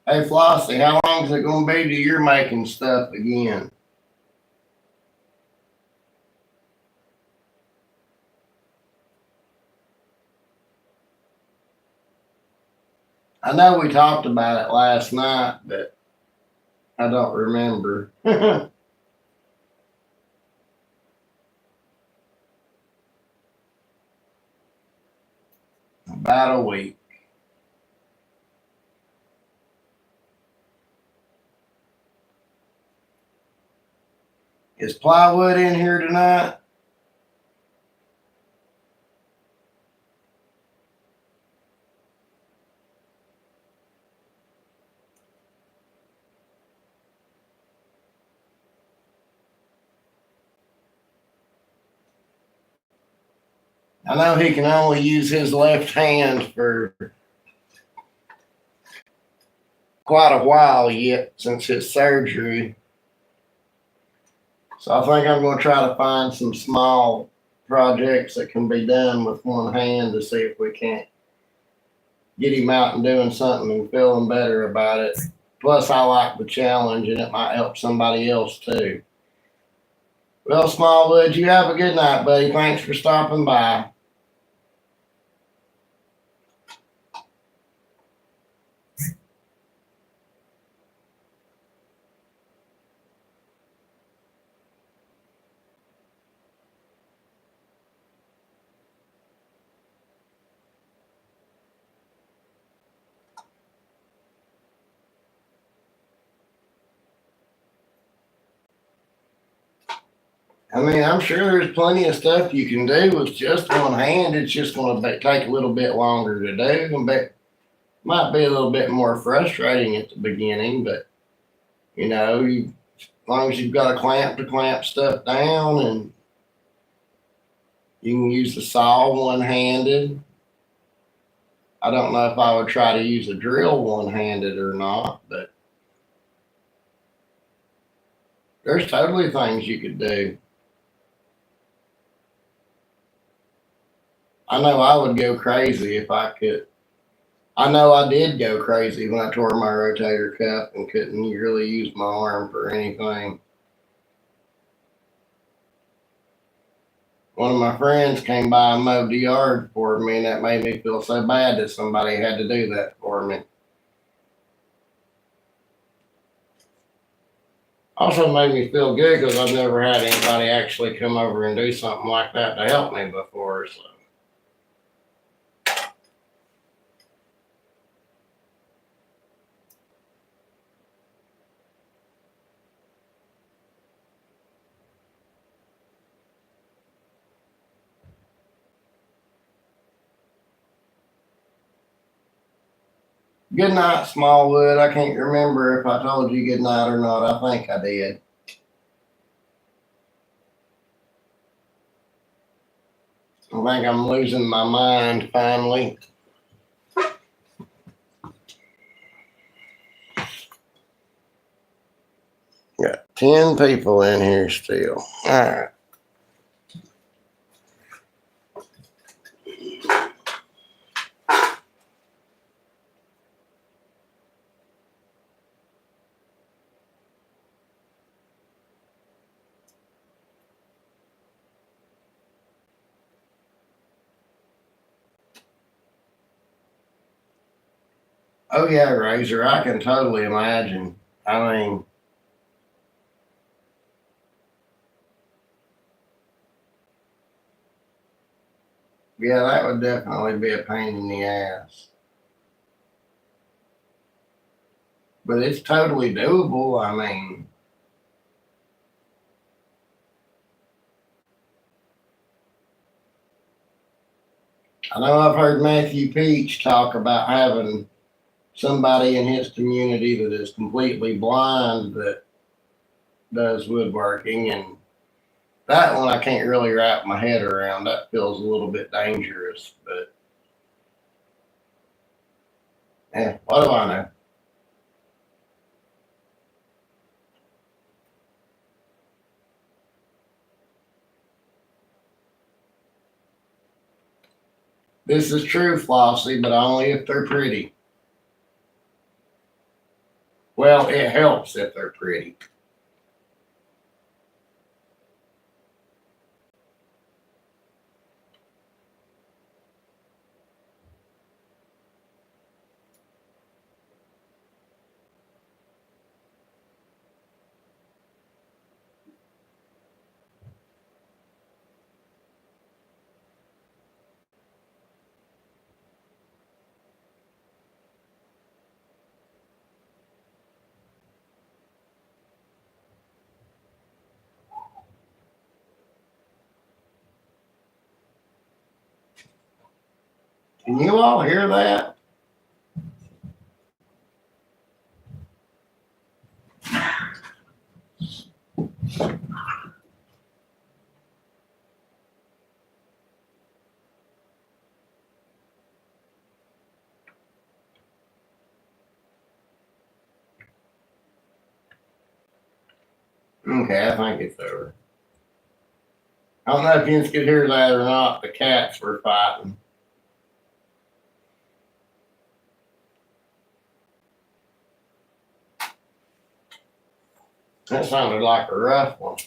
Hey, Flossie, how long is it going to be till you're making stuff again? I know we talked about it last night, but I don't remember. About a week. Is plywood in here tonight? I know he can only use his left hand for quite a while yet since his surgery. So I think I'm going to try to find some small projects that can be done with one hand to see if we can't get him out and doing something and feeling better about it. Plus, I like the challenge and it might help somebody else too. Well, Smallwood, you have a good night, buddy. Thanks for stopping by. I mean, I'm sure there's plenty of stuff you can do with just one hand. It's just going to take a little bit longer to do, and might be a little bit more frustrating at the beginning. But as long as you've got a clamp to clamp stuff down, and you can use the saw one handed. I don't know if I would try to use a drill one handed or not, but there's totally things you could do. I know I would go crazy if I could. I know I did go crazy when I tore my rotator cuff and couldn't really use my arm for anything. One of my friends came by and mowed the yard for me, and that made me feel so bad that somebody had to do that for me. Also made me feel good because I've never had anybody actually come over and do something like that to help me before. So. Good night, Smallwood. I can't remember if I told you good night or not. I think I did. I think I'm losing my mind finally. Got 10 people in here still. All right. Oh yeah, Razor. I can totally imagine. I mean, yeah, that would definitely be a pain in the ass. But it's totally doable. I mean, I know I've heard Matthew Peach talk about having somebody in his community that is completely blind that does woodworking, and that one I can't really wrap my head around. That feels a little bit dangerous, but what do I know? This is true, Flossie, but only if they're pretty. Well, it helps if they're pretty. Can you all hear that? Okay, I think it's over. I don't know if you could hear that or not. The cats were fighting. That sounded like a rough one.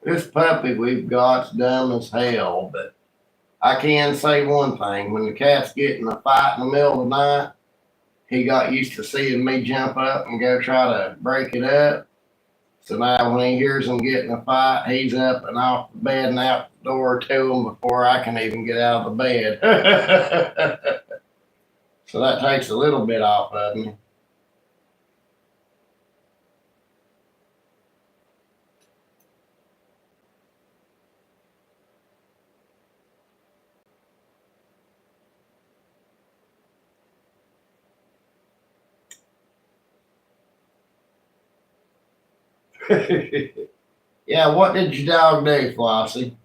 This puppy we've got's dumb as hell, but I can say one thing. When the cats get in a fight in the middle of the night, he got used to seeing me jump up and go try to break it up. So now when he hears them getting a fight, he's up and off the bed and out the door to them before I can even get out of the bed. So that takes a little bit off of me. Yeah, what did your dog do, Flossie?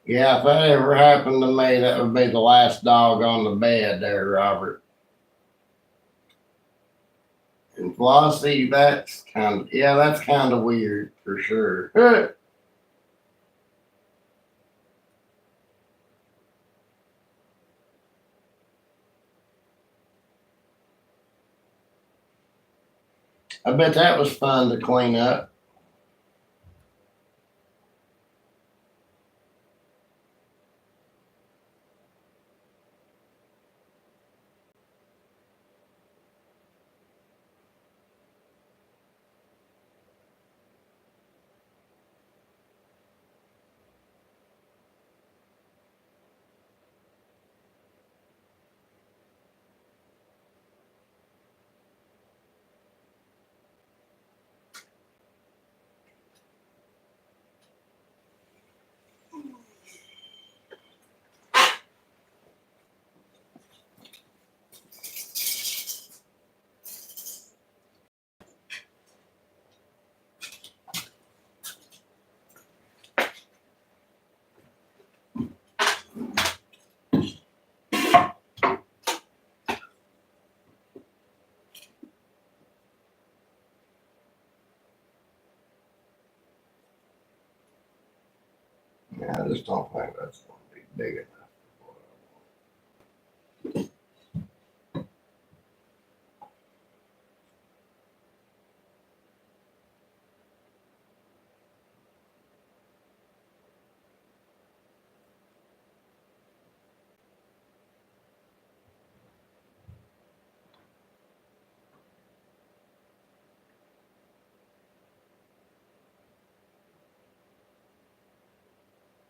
Yeah, if that ever happened to me, that would be the last dog on the bed there, Robert. And Flossie, that's kind of weird for sure. I bet that was fun to clean up. Yeah, I just don't think that's going to be big enough.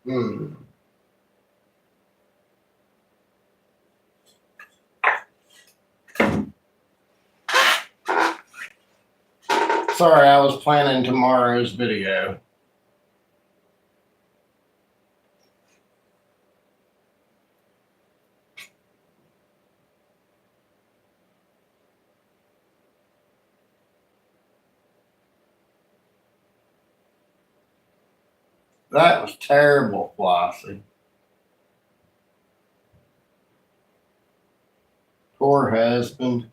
Hmm. Sorry, I was planning tomorrow's video. That was terrible, Flossie. Poor husband.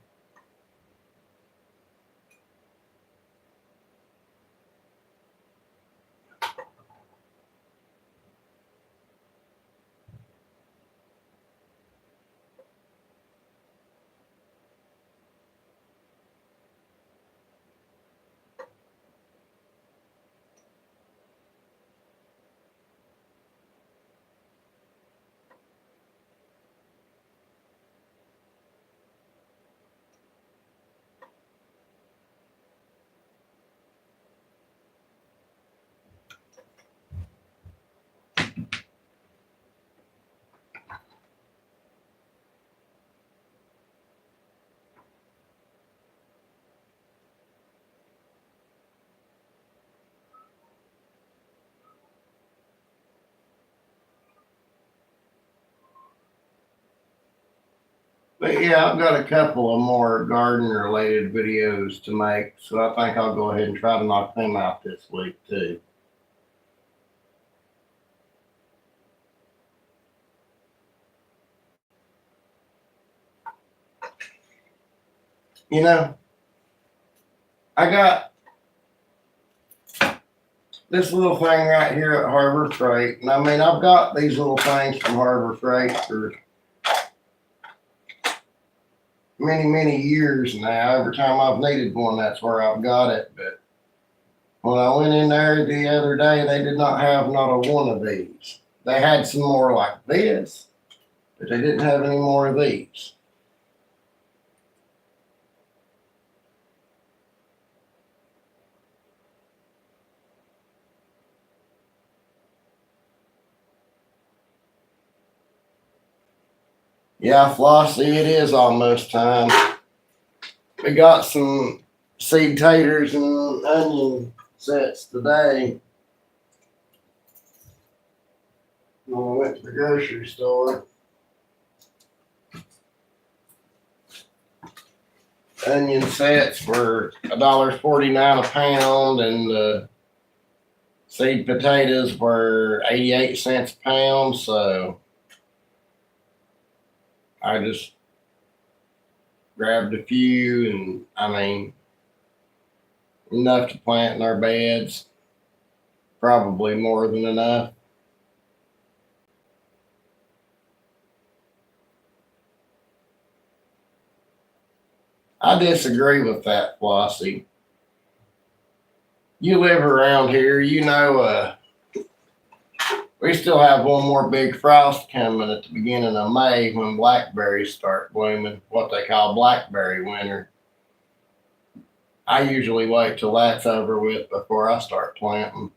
But yeah, I've got a couple of more garden related videos to make, so I think I'll go ahead and try to knock them out this week too. You know, I got this little thing right here at Harbor Freight, and I mean, I've got these little things from Harbor Freight for many, many years now. Every time I've needed one, that's where I've got it. But when I went in there the other day, they did not have not a one of these. They had some more like this, but they didn't have any more of these. Yeah, Flossie, it is almost time. We got some seed taters and onion sets today when we went to the grocery store. Onion sets were $1.49 a pound, and the seed potatoes were 88 cents a pound. So I just grabbed a few, and I mean, enough to plant in our beds. Probably more than enough. I disagree with that, Flossie. You live around here, you know, we still have one more big frost coming at the beginning of May when blackberries start blooming, what they call blackberry winter. I usually wait till that's over with before I start planting.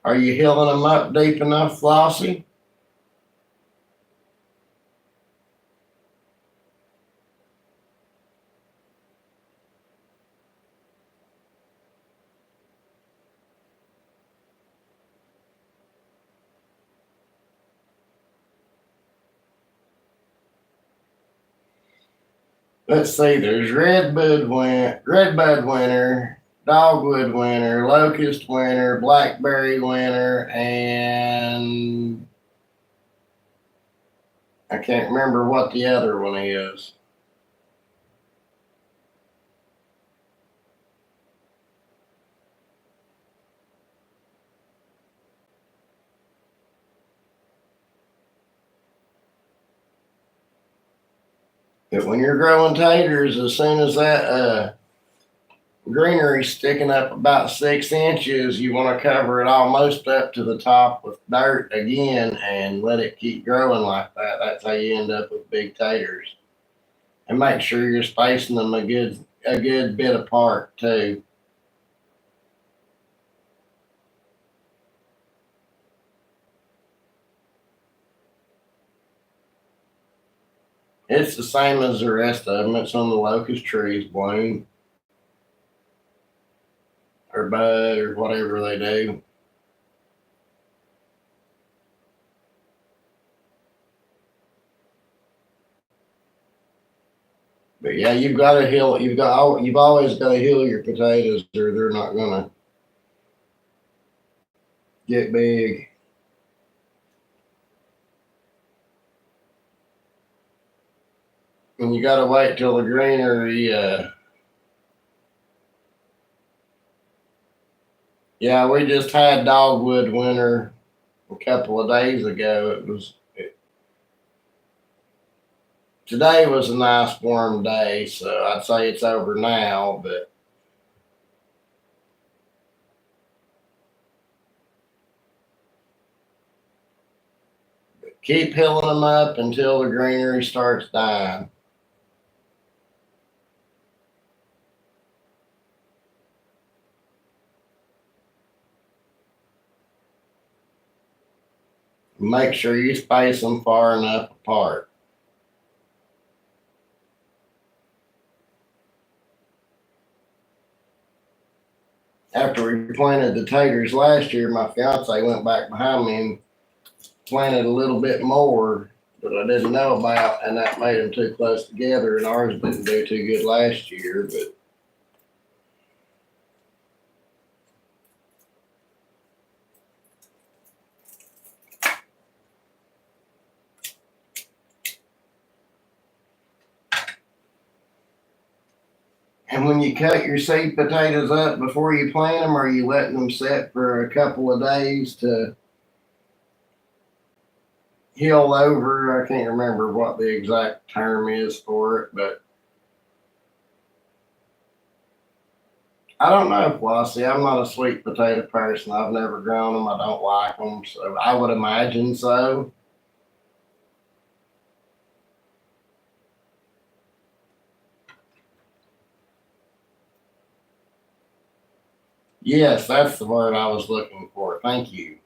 Are you healing them up deep enough, Flossie? Let's see, there's redbud winter, dogwood winter, locust winter, blackberry winter, and I can't remember what the other one is. But when you're growing taters, as soon as that greenery sticking up about 6 inches, you want to cover it almost up to the top with dirt again and let it keep growing like that. That's how you end up with big taters. And make sure you're spacing them a good bit apart too. It's the same as the rest of them. It's on the locust trees bloom or bud or whatever they do. But yeah, you've got to heal. You've always got to heal your potatoes, or they're not gonna get big. And you got to wait till the greenery. Yeah, we just had dogwood winter a couple of days ago. Today was a nice warm day, so I'd say it's over now. But keep healing them up until the greenery starts dying. Make sure you space them far enough apart. After we planted the taters last year, my fiance went back behind me and planted a little bit more that I didn't know about, and that made them too close together, and ours didn't do too good last year, but and when you cut your seed potatoes up before you plant them, are you letting them sit for a couple of days to heal over? I can't remember what the exact term is for it, but I don't know, Flossie. I'm not a sweet potato person. I've never grown them. I don't like them, so I would imagine so. Yes, that's the word I was looking for. Thank you.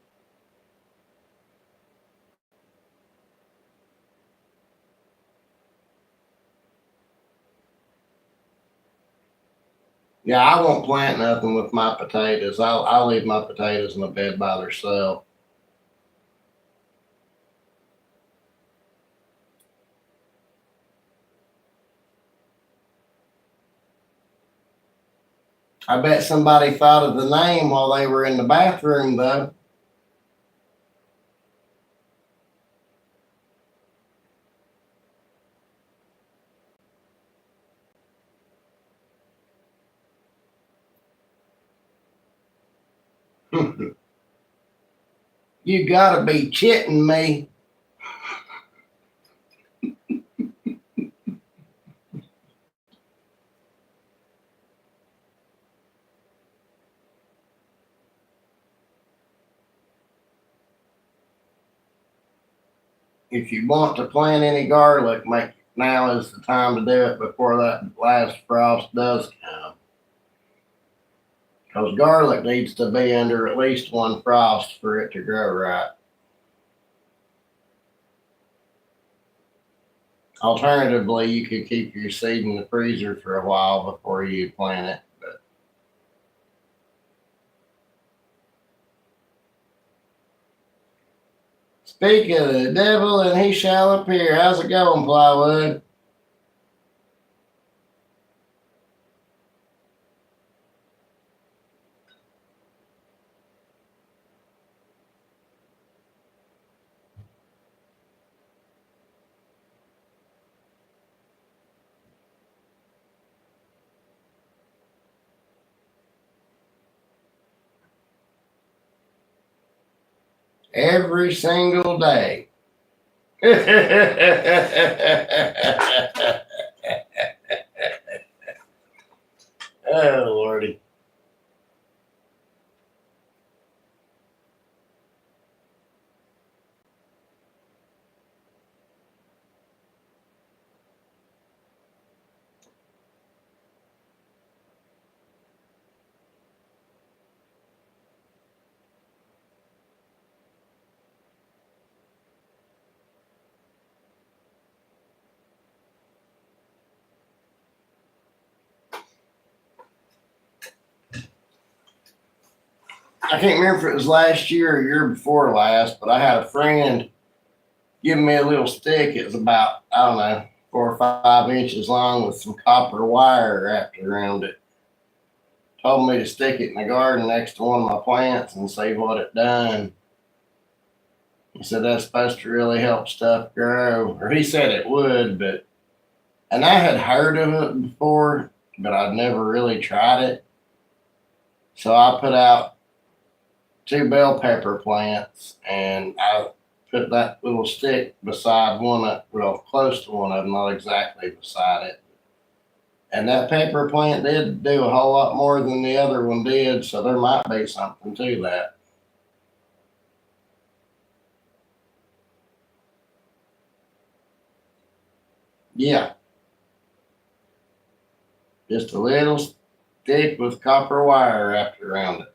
Yeah, I won't plant nothing with my potatoes. I'll leave my potatoes in the bed by themselves. I bet somebody thought of the name while they were in the bathroom, though. You gotta be chitting me. If you want to plant any garlic, make now is the time to do it before that last frost does come. Because garlic needs to be under at least one frost for it to grow right. Alternatively, you could keep your seed in the freezer for a while before you plant it. But speak of the devil, and he shall appear. How's it going, Plywood? Every single day. Oh, Lordy. I can't remember if it was last year or year before last, but I had a friend give me a little stick. It was about, I don't know, 4 or 5 inches long with some copper wire wrapped around it. Told me to stick it in the garden next to one of my plants and see what it done. He said that's supposed to really help stuff grow, or he said it would, but and I had heard of it before, but I'd never really tried it. So I put out 2 bell pepper plants, and I put that little stick beside one, well, close to one of them, not exactly beside it. And that pepper plant did do a whole lot more than the other one did, so there might be something to that. Yeah, just a little stick with copper wire wrapped around it.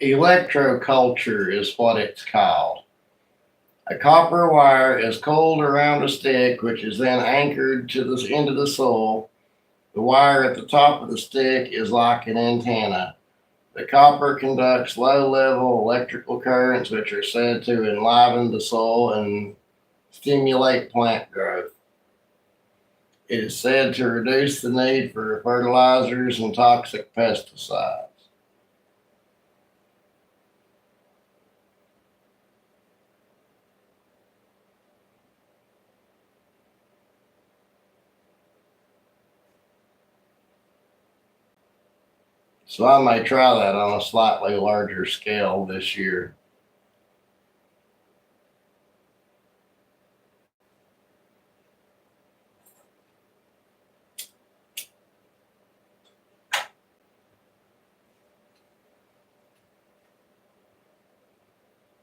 Electroculture is what it's called. A copper wire is coiled around a stick, which is then anchored to the into the soil. The wire at the top of the stick is like an antenna. The copper conducts low level electrical currents, which are said to enliven the soil and stimulate plant growth. It is said to reduce the need for fertilizers and toxic pesticides. So I may try that on a slightly larger scale this year.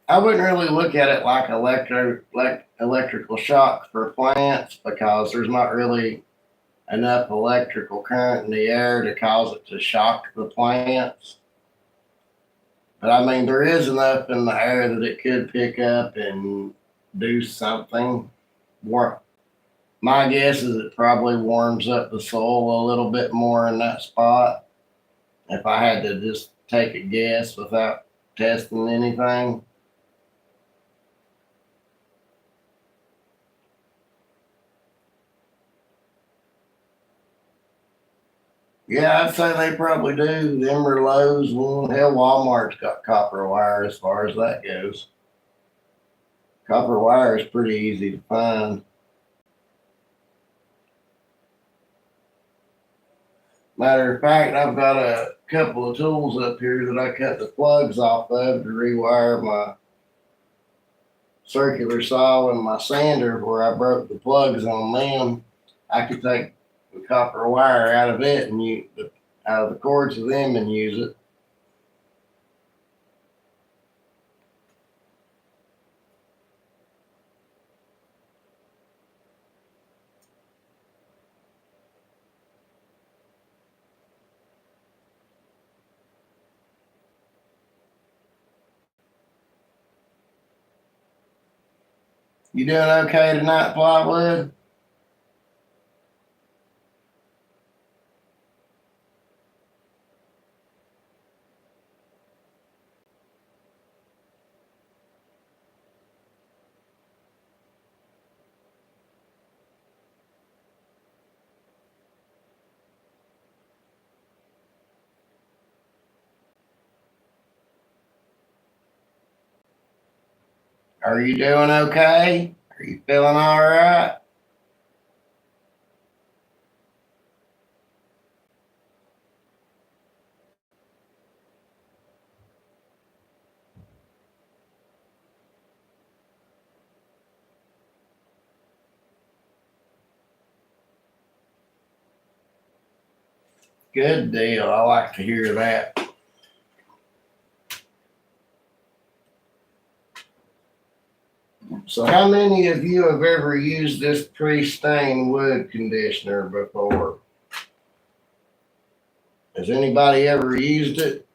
I wouldn't really look at it like electrical shock for plants because there's not really enough electrical current in the air to cause it to shock the plants. But I mean, there is enough in the air that it could pick up and do something. My guess is it probably warms up the soil a little bit more in that spot. If I had to just take a guess without testing anything. Yeah, I'd say they probably do. Them or Lowe's one. Hell, Walmart's got copper wire as far as that goes. Copper wire is pretty easy to find. Matter of fact, I've got a couple of tools up here that I cut the plugs off of to rewire my circular saw and my sander where I broke the plugs on them. I could take the copper wire out of it and out of the cords of them and use it. You doing okay tonight, Plywood? Are you doing okay? Are you feeling all right? Good deal. I like to hear that. So, how many of you have ever used this pre-stained wood conditioner before? Has anybody ever used it?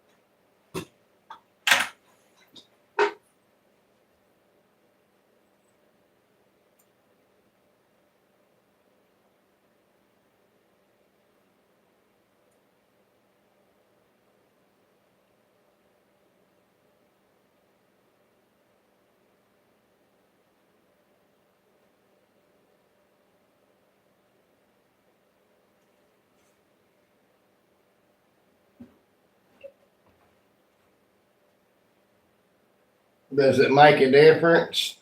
Does it make a difference?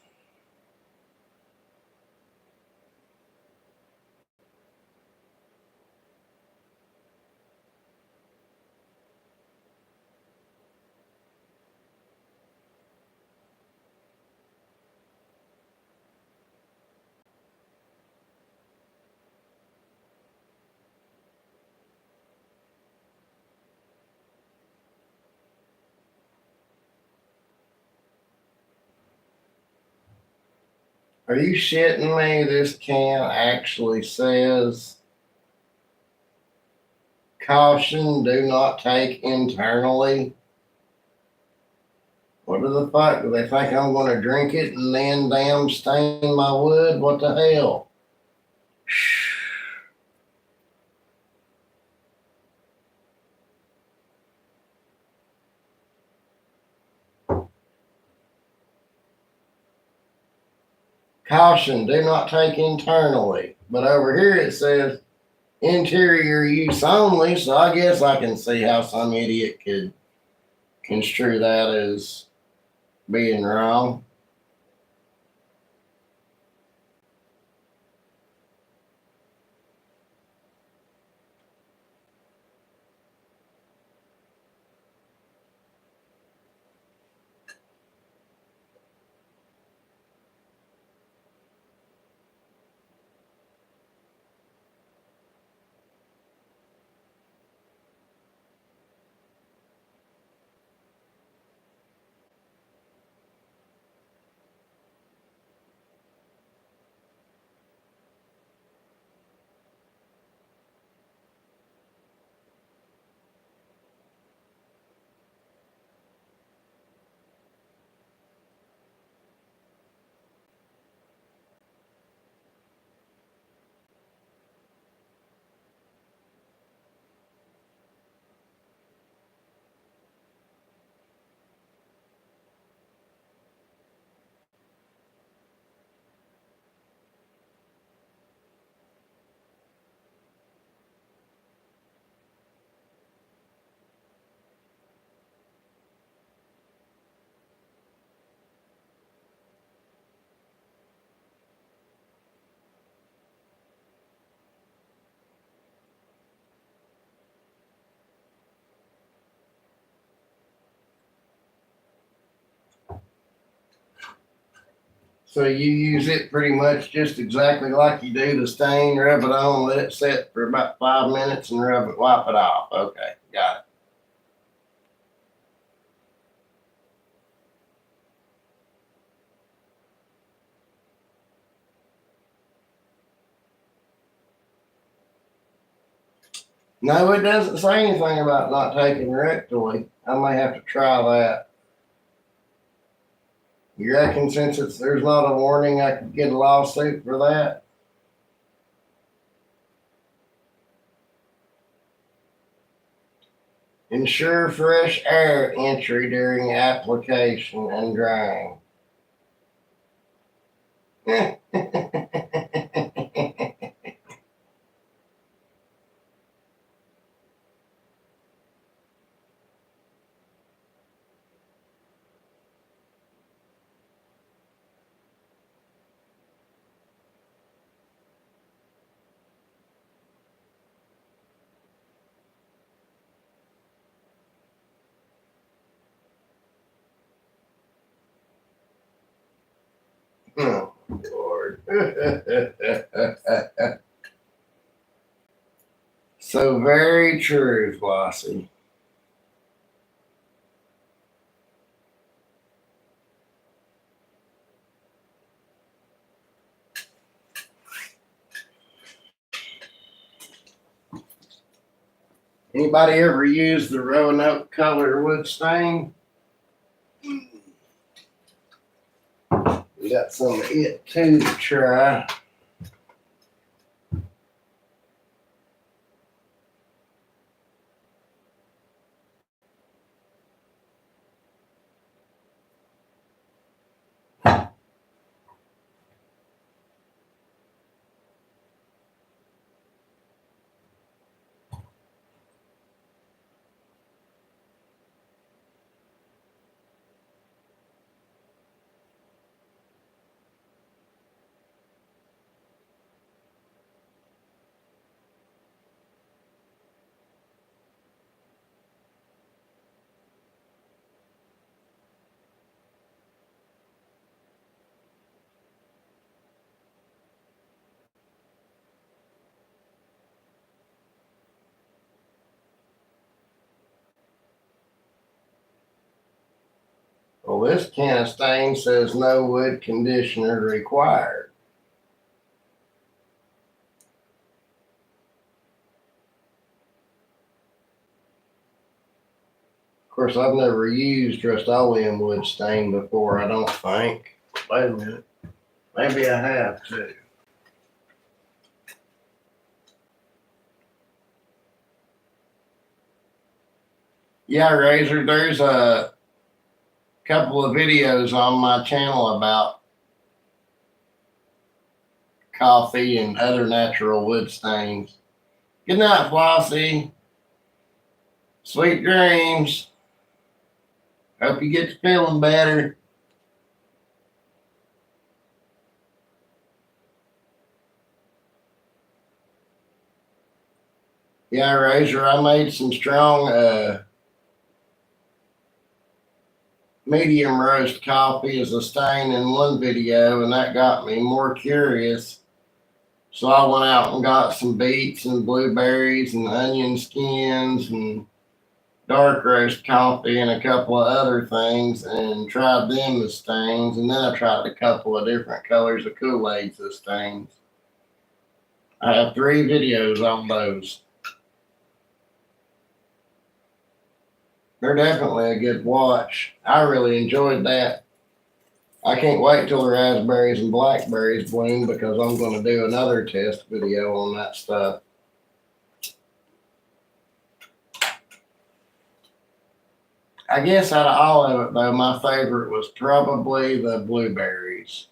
Are you shitting me? This can actually says caution, do not take internally. What the fuck? Do they think I'm gonna drink it and then damn stain my wood? What the hell? Caution, do not take internally. But over here it says interior use only, so I guess I can see how some idiot could construe that as being wrong. So you use it pretty much just exactly like you do the stain, rub it on, let it set for about 5 minutes and rub it, wipe it off. Okay, got it. No, it doesn't say anything about not taking rectally. I may have to try that. You reckon since there's not a warning, I could get a lawsuit for that? Ensure fresh air entry during application and drying. Oh, Lord. So very true, Flossie. Anybody ever used the Roanoke color wood stain? We got some of it too to try. Well, this can of stain says no wood conditioner required. course, I've never used Rust-Oleum wood stain before, I don't think. Wait a minute. Maybe I have too. Yeah, Razor, there's a couple of videos on my channel about coffee and other natural wood stains. Good night, Flossie. Sweet dreams. Hope you get to feeling better. Yeah, Razor, I made some strong medium roast coffee as a stain in one video, and that got me more curious. So I went out and got some beets and blueberries and onion skins and dark roast coffee and a couple of other things and tried them as stains. And then I tried a couple of different colors of Kool-Aids as stains. I have 3 videos on those. They're definitely a good watch. I really enjoyed that. I can't wait till the raspberries and blackberries bloom because I'm going to do another test video on that stuff. I guess out of all of it, though, my favorite was probably the blueberries.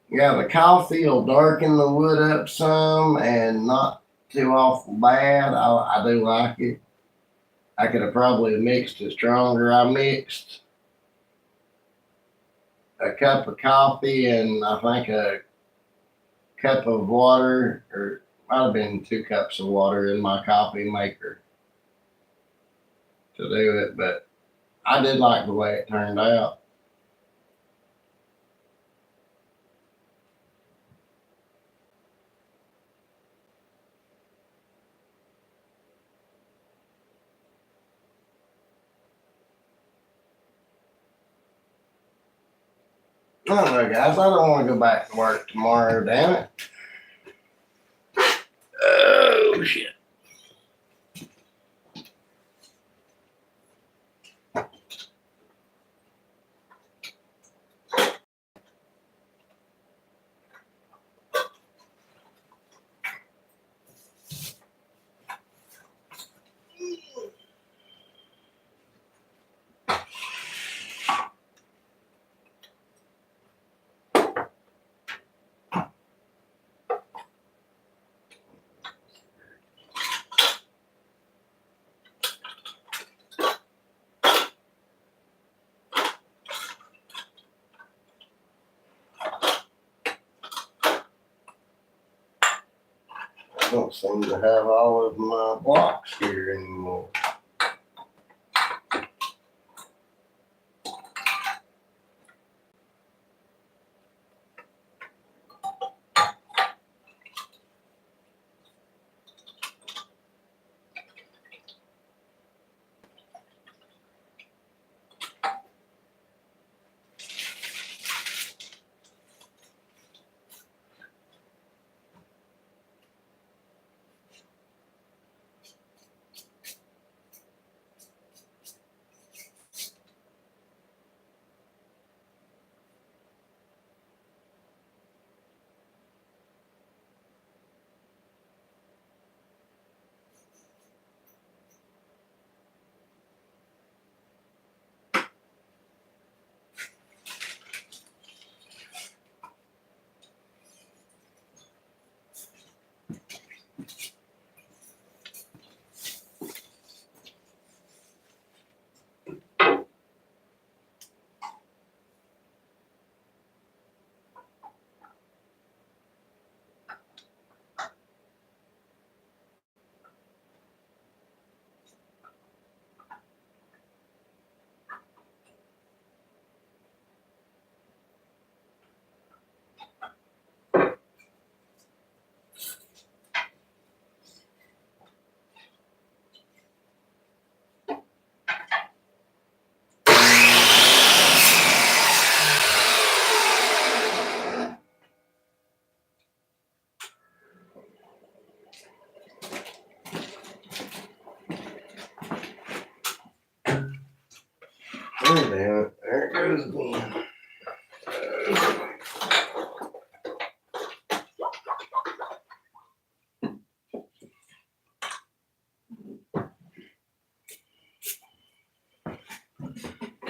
Yeah, the coffee will darken the wood up some and not too awful bad. I do like it. I could have probably mixed it stronger. I mixed a cup of coffee and I think a cup of water, or might have been 2 cups of water in my coffee maker to do it, but I did like the way it turned out. I don't know, guys. I don't want to go back to work tomorrow, damn it. Oh, shit. I don't seem to have all of my blocks here anymore.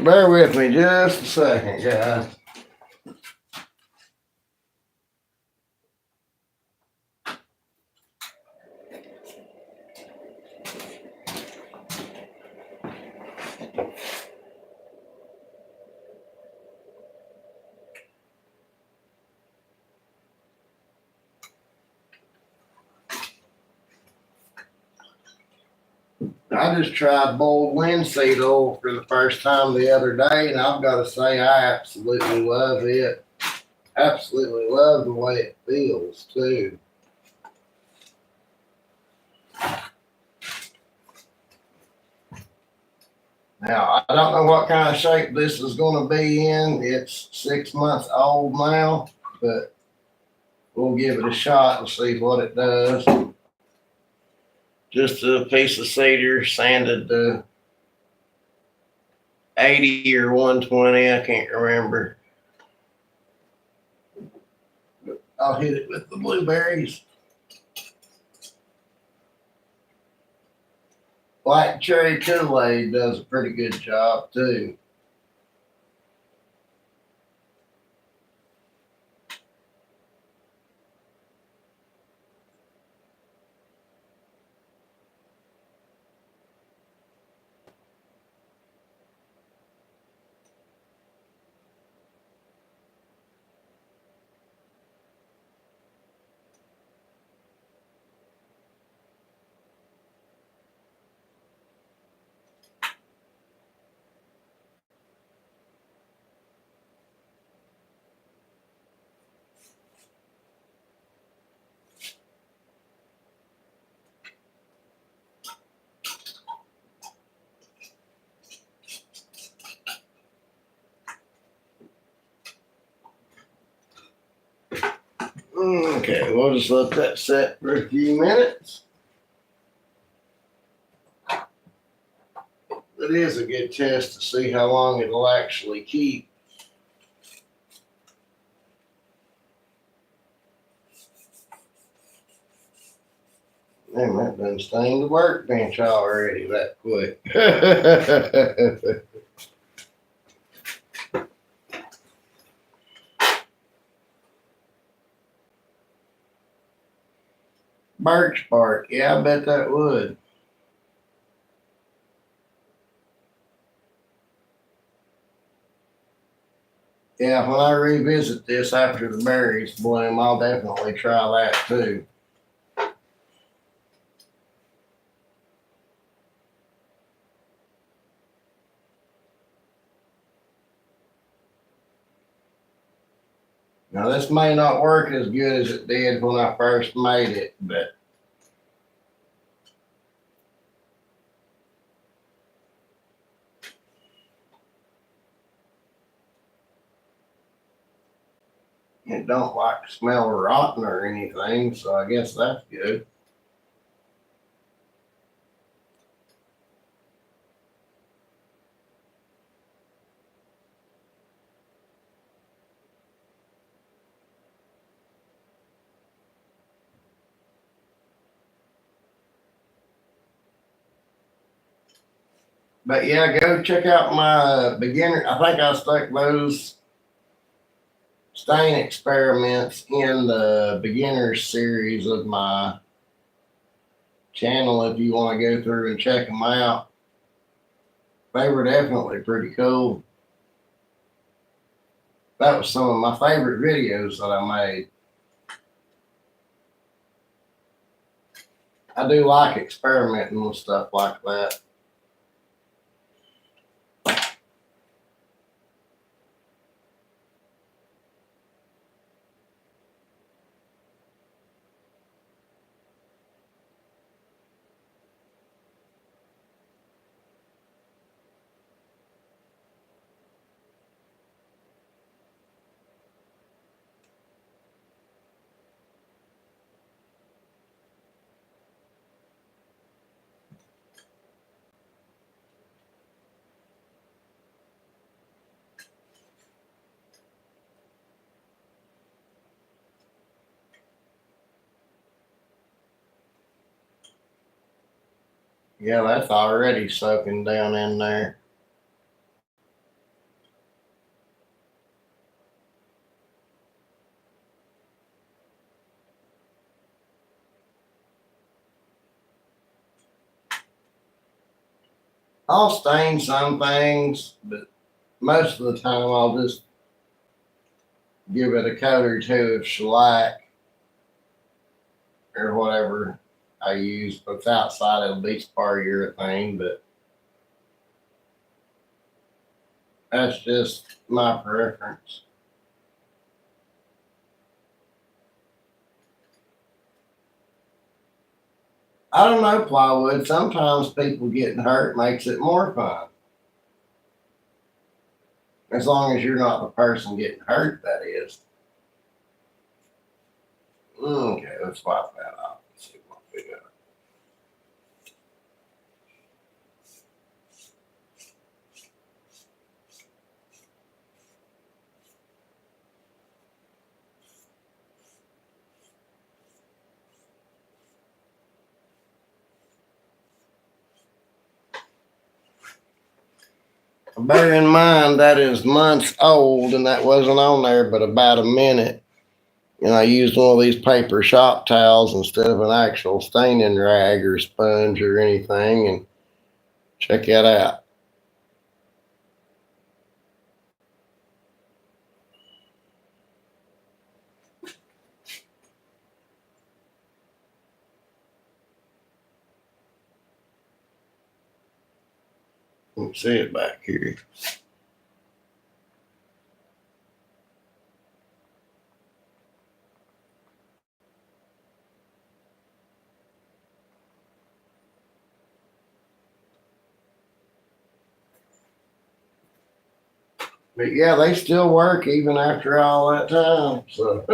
Bear with me just a second, guys. I just tried boiled linseed oil for the first time the other day, and I've got to say, I absolutely love it. Absolutely love the way it feels, too. Now, I don't know what kind of shape this is going to be in. It's 6 months old now, but we'll give it a shot and see what it does. Just a piece of cedar sanded to 80 or 120, I can't remember. I'll hit it with the blueberries. Black cherry Kool-Aid does a pretty good job too. Okay, we'll just let that set for a few minutes. It is a good test to see how long it'll actually keep. Man, that done stained the workbench already that quick. Birch bark, yeah, I bet that would. Yeah, when I revisit this after the berries bloom, I'll definitely try that too. Now, this may not work as good as it did when I first made it, but it don't like to smell rotten or anything, so I guess that's good. But yeah, go check out my beginner. I think I stuck those stain experiments in the beginners series of my channel if you want to go through and check them out. They were definitely pretty cool. That was some of my favorite videos that I made. I do like experimenting with stuff like that. Yeah, that's already soaking down in there. I'll stain some things, but most of the time I'll just give it a coat or two of shellac or whatever I use. If it's outside, it'll be polyurethane, but that's just my preference. I don't know plywood. Sometimes people getting hurt makes it more fun. As long as you're not the person getting hurt, that is. Okay, let's wipe that off and see what we got. Bear in mind that is months old and that wasn't on there but about a minute. And I used one of these paper shop towels instead of an actual staining rag or sponge or anything. And check that out. Let's see it back here. But yeah, they still work even after all that time. So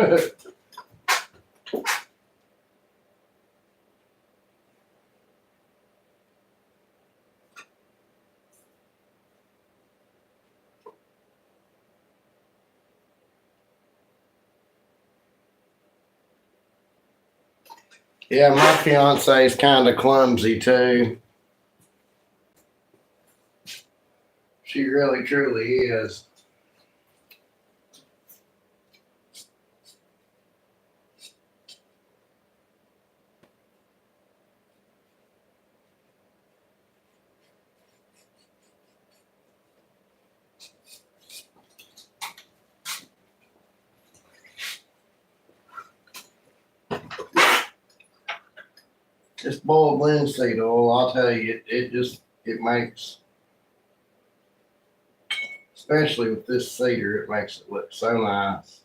yeah, my fiance is kind of clumsy too. She really truly is. This boiled linseed oil, I'll tell you, it makes, especially with this cedar, it makes it look so nice.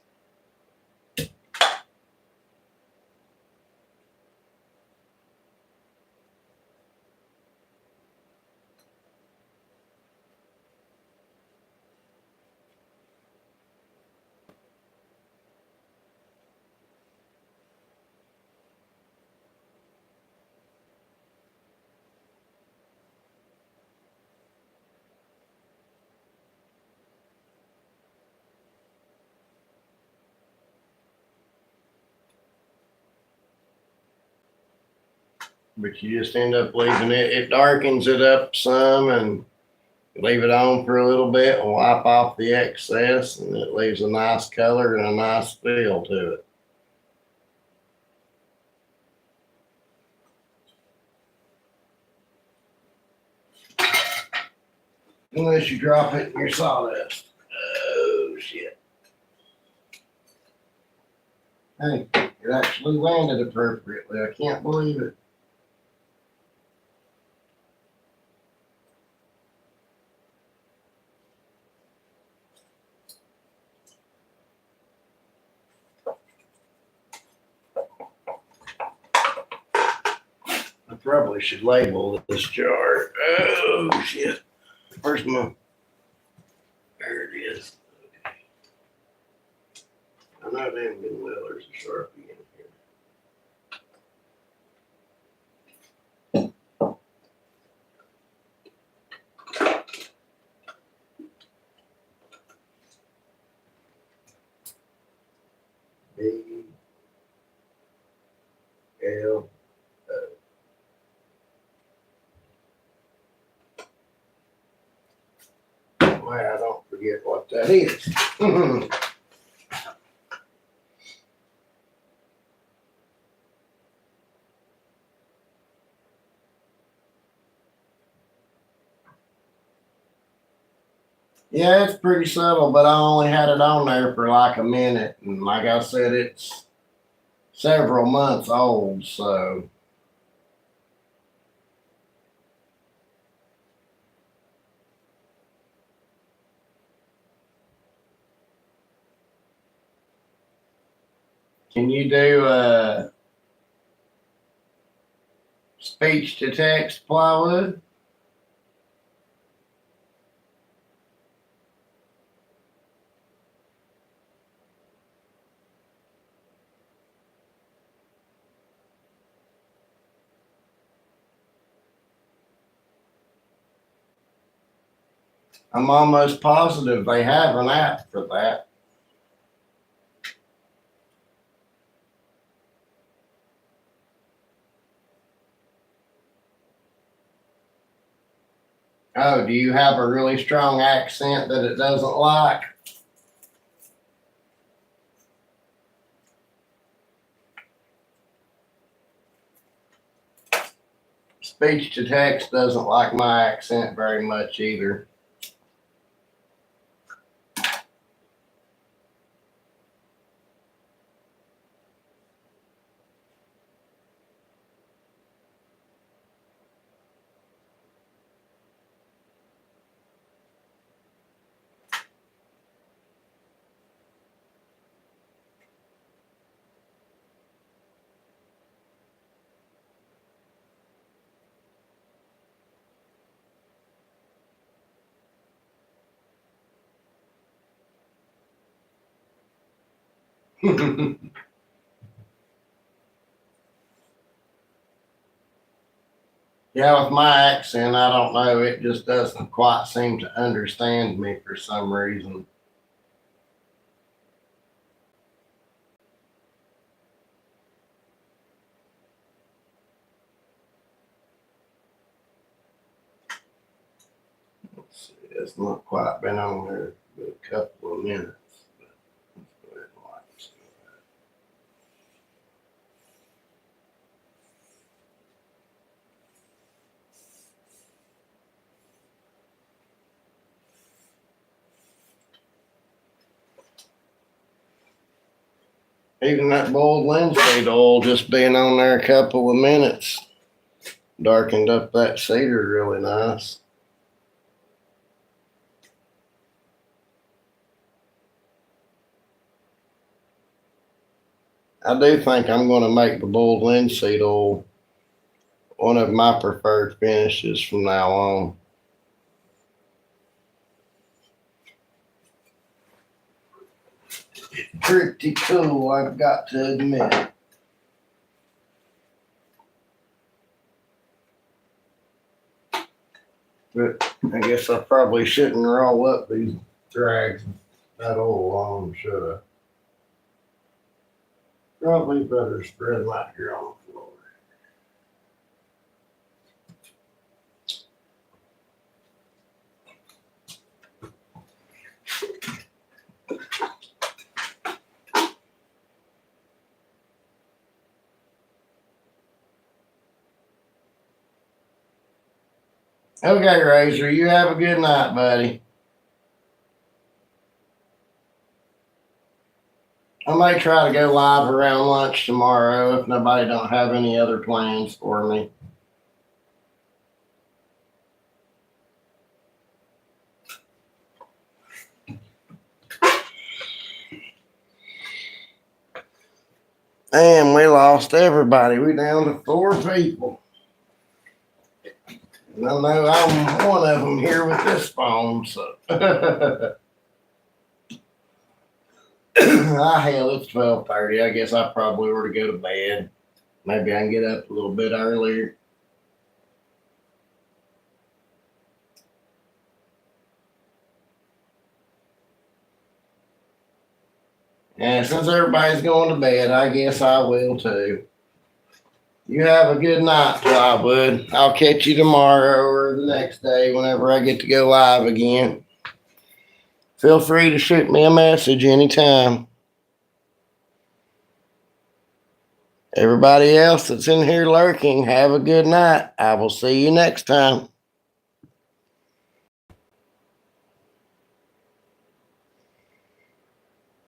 But you just end up leaving it. It darkens it up some, and leave it on for a little bit and wipe off the excess, and it leaves a nice color and a nice feel to it. Unless you drop it in your sawdust. Oh shit. Hey, it actually landed appropriately. I can't believe it. I probably should label this jar. Oh shit. Where's my, there it is. I know damn good well there's a Sharpie in here. B L O. Well, I don't forget what that is. Yeah, it's pretty subtle, but I only had it on there for like a minute. And like I said, it's several months old. So, can you do speech to text plywood? I'm almost positive they have an app for that. Oh, do you have a really strong accent that it doesn't like? Speech to text doesn't like my accent very much either. Yeah, with my accent, I don't know. It just doesn't quite seem to understand me for some reason. Let's see, it's not quite been on there but a couple of minutes. But let's go ahead and like this. Even that boiled linseed oil just being on there a couple of minutes darkened up that cedar really nice. I do think I'm going to make the boiled linseed oil one of my preferred finishes from now on. Pretty cool, I've got to admit. But I guess I probably shouldn't roll up these drags that oil on, should I? Probably better spread them out here on the floor. Okay, Razor, you have a good night, buddy. I may try to go live around lunch tomorrow if nobody don't have any other plans for me. And we lost everybody. We down to 4 people. And I know I'm one of them here with this phone, so. Hell, it's 12:30. I guess I probably ought to go to bed. Maybe I can get up a little bit earlier. And since everybody's going to bed, I guess I will too. You have a good night, Plywood. I'll catch you tomorrow or the next day whenever I get to go live again. Feel free to shoot me a message anytime. Everybody else that's in here lurking, have a good night. I will see you next time.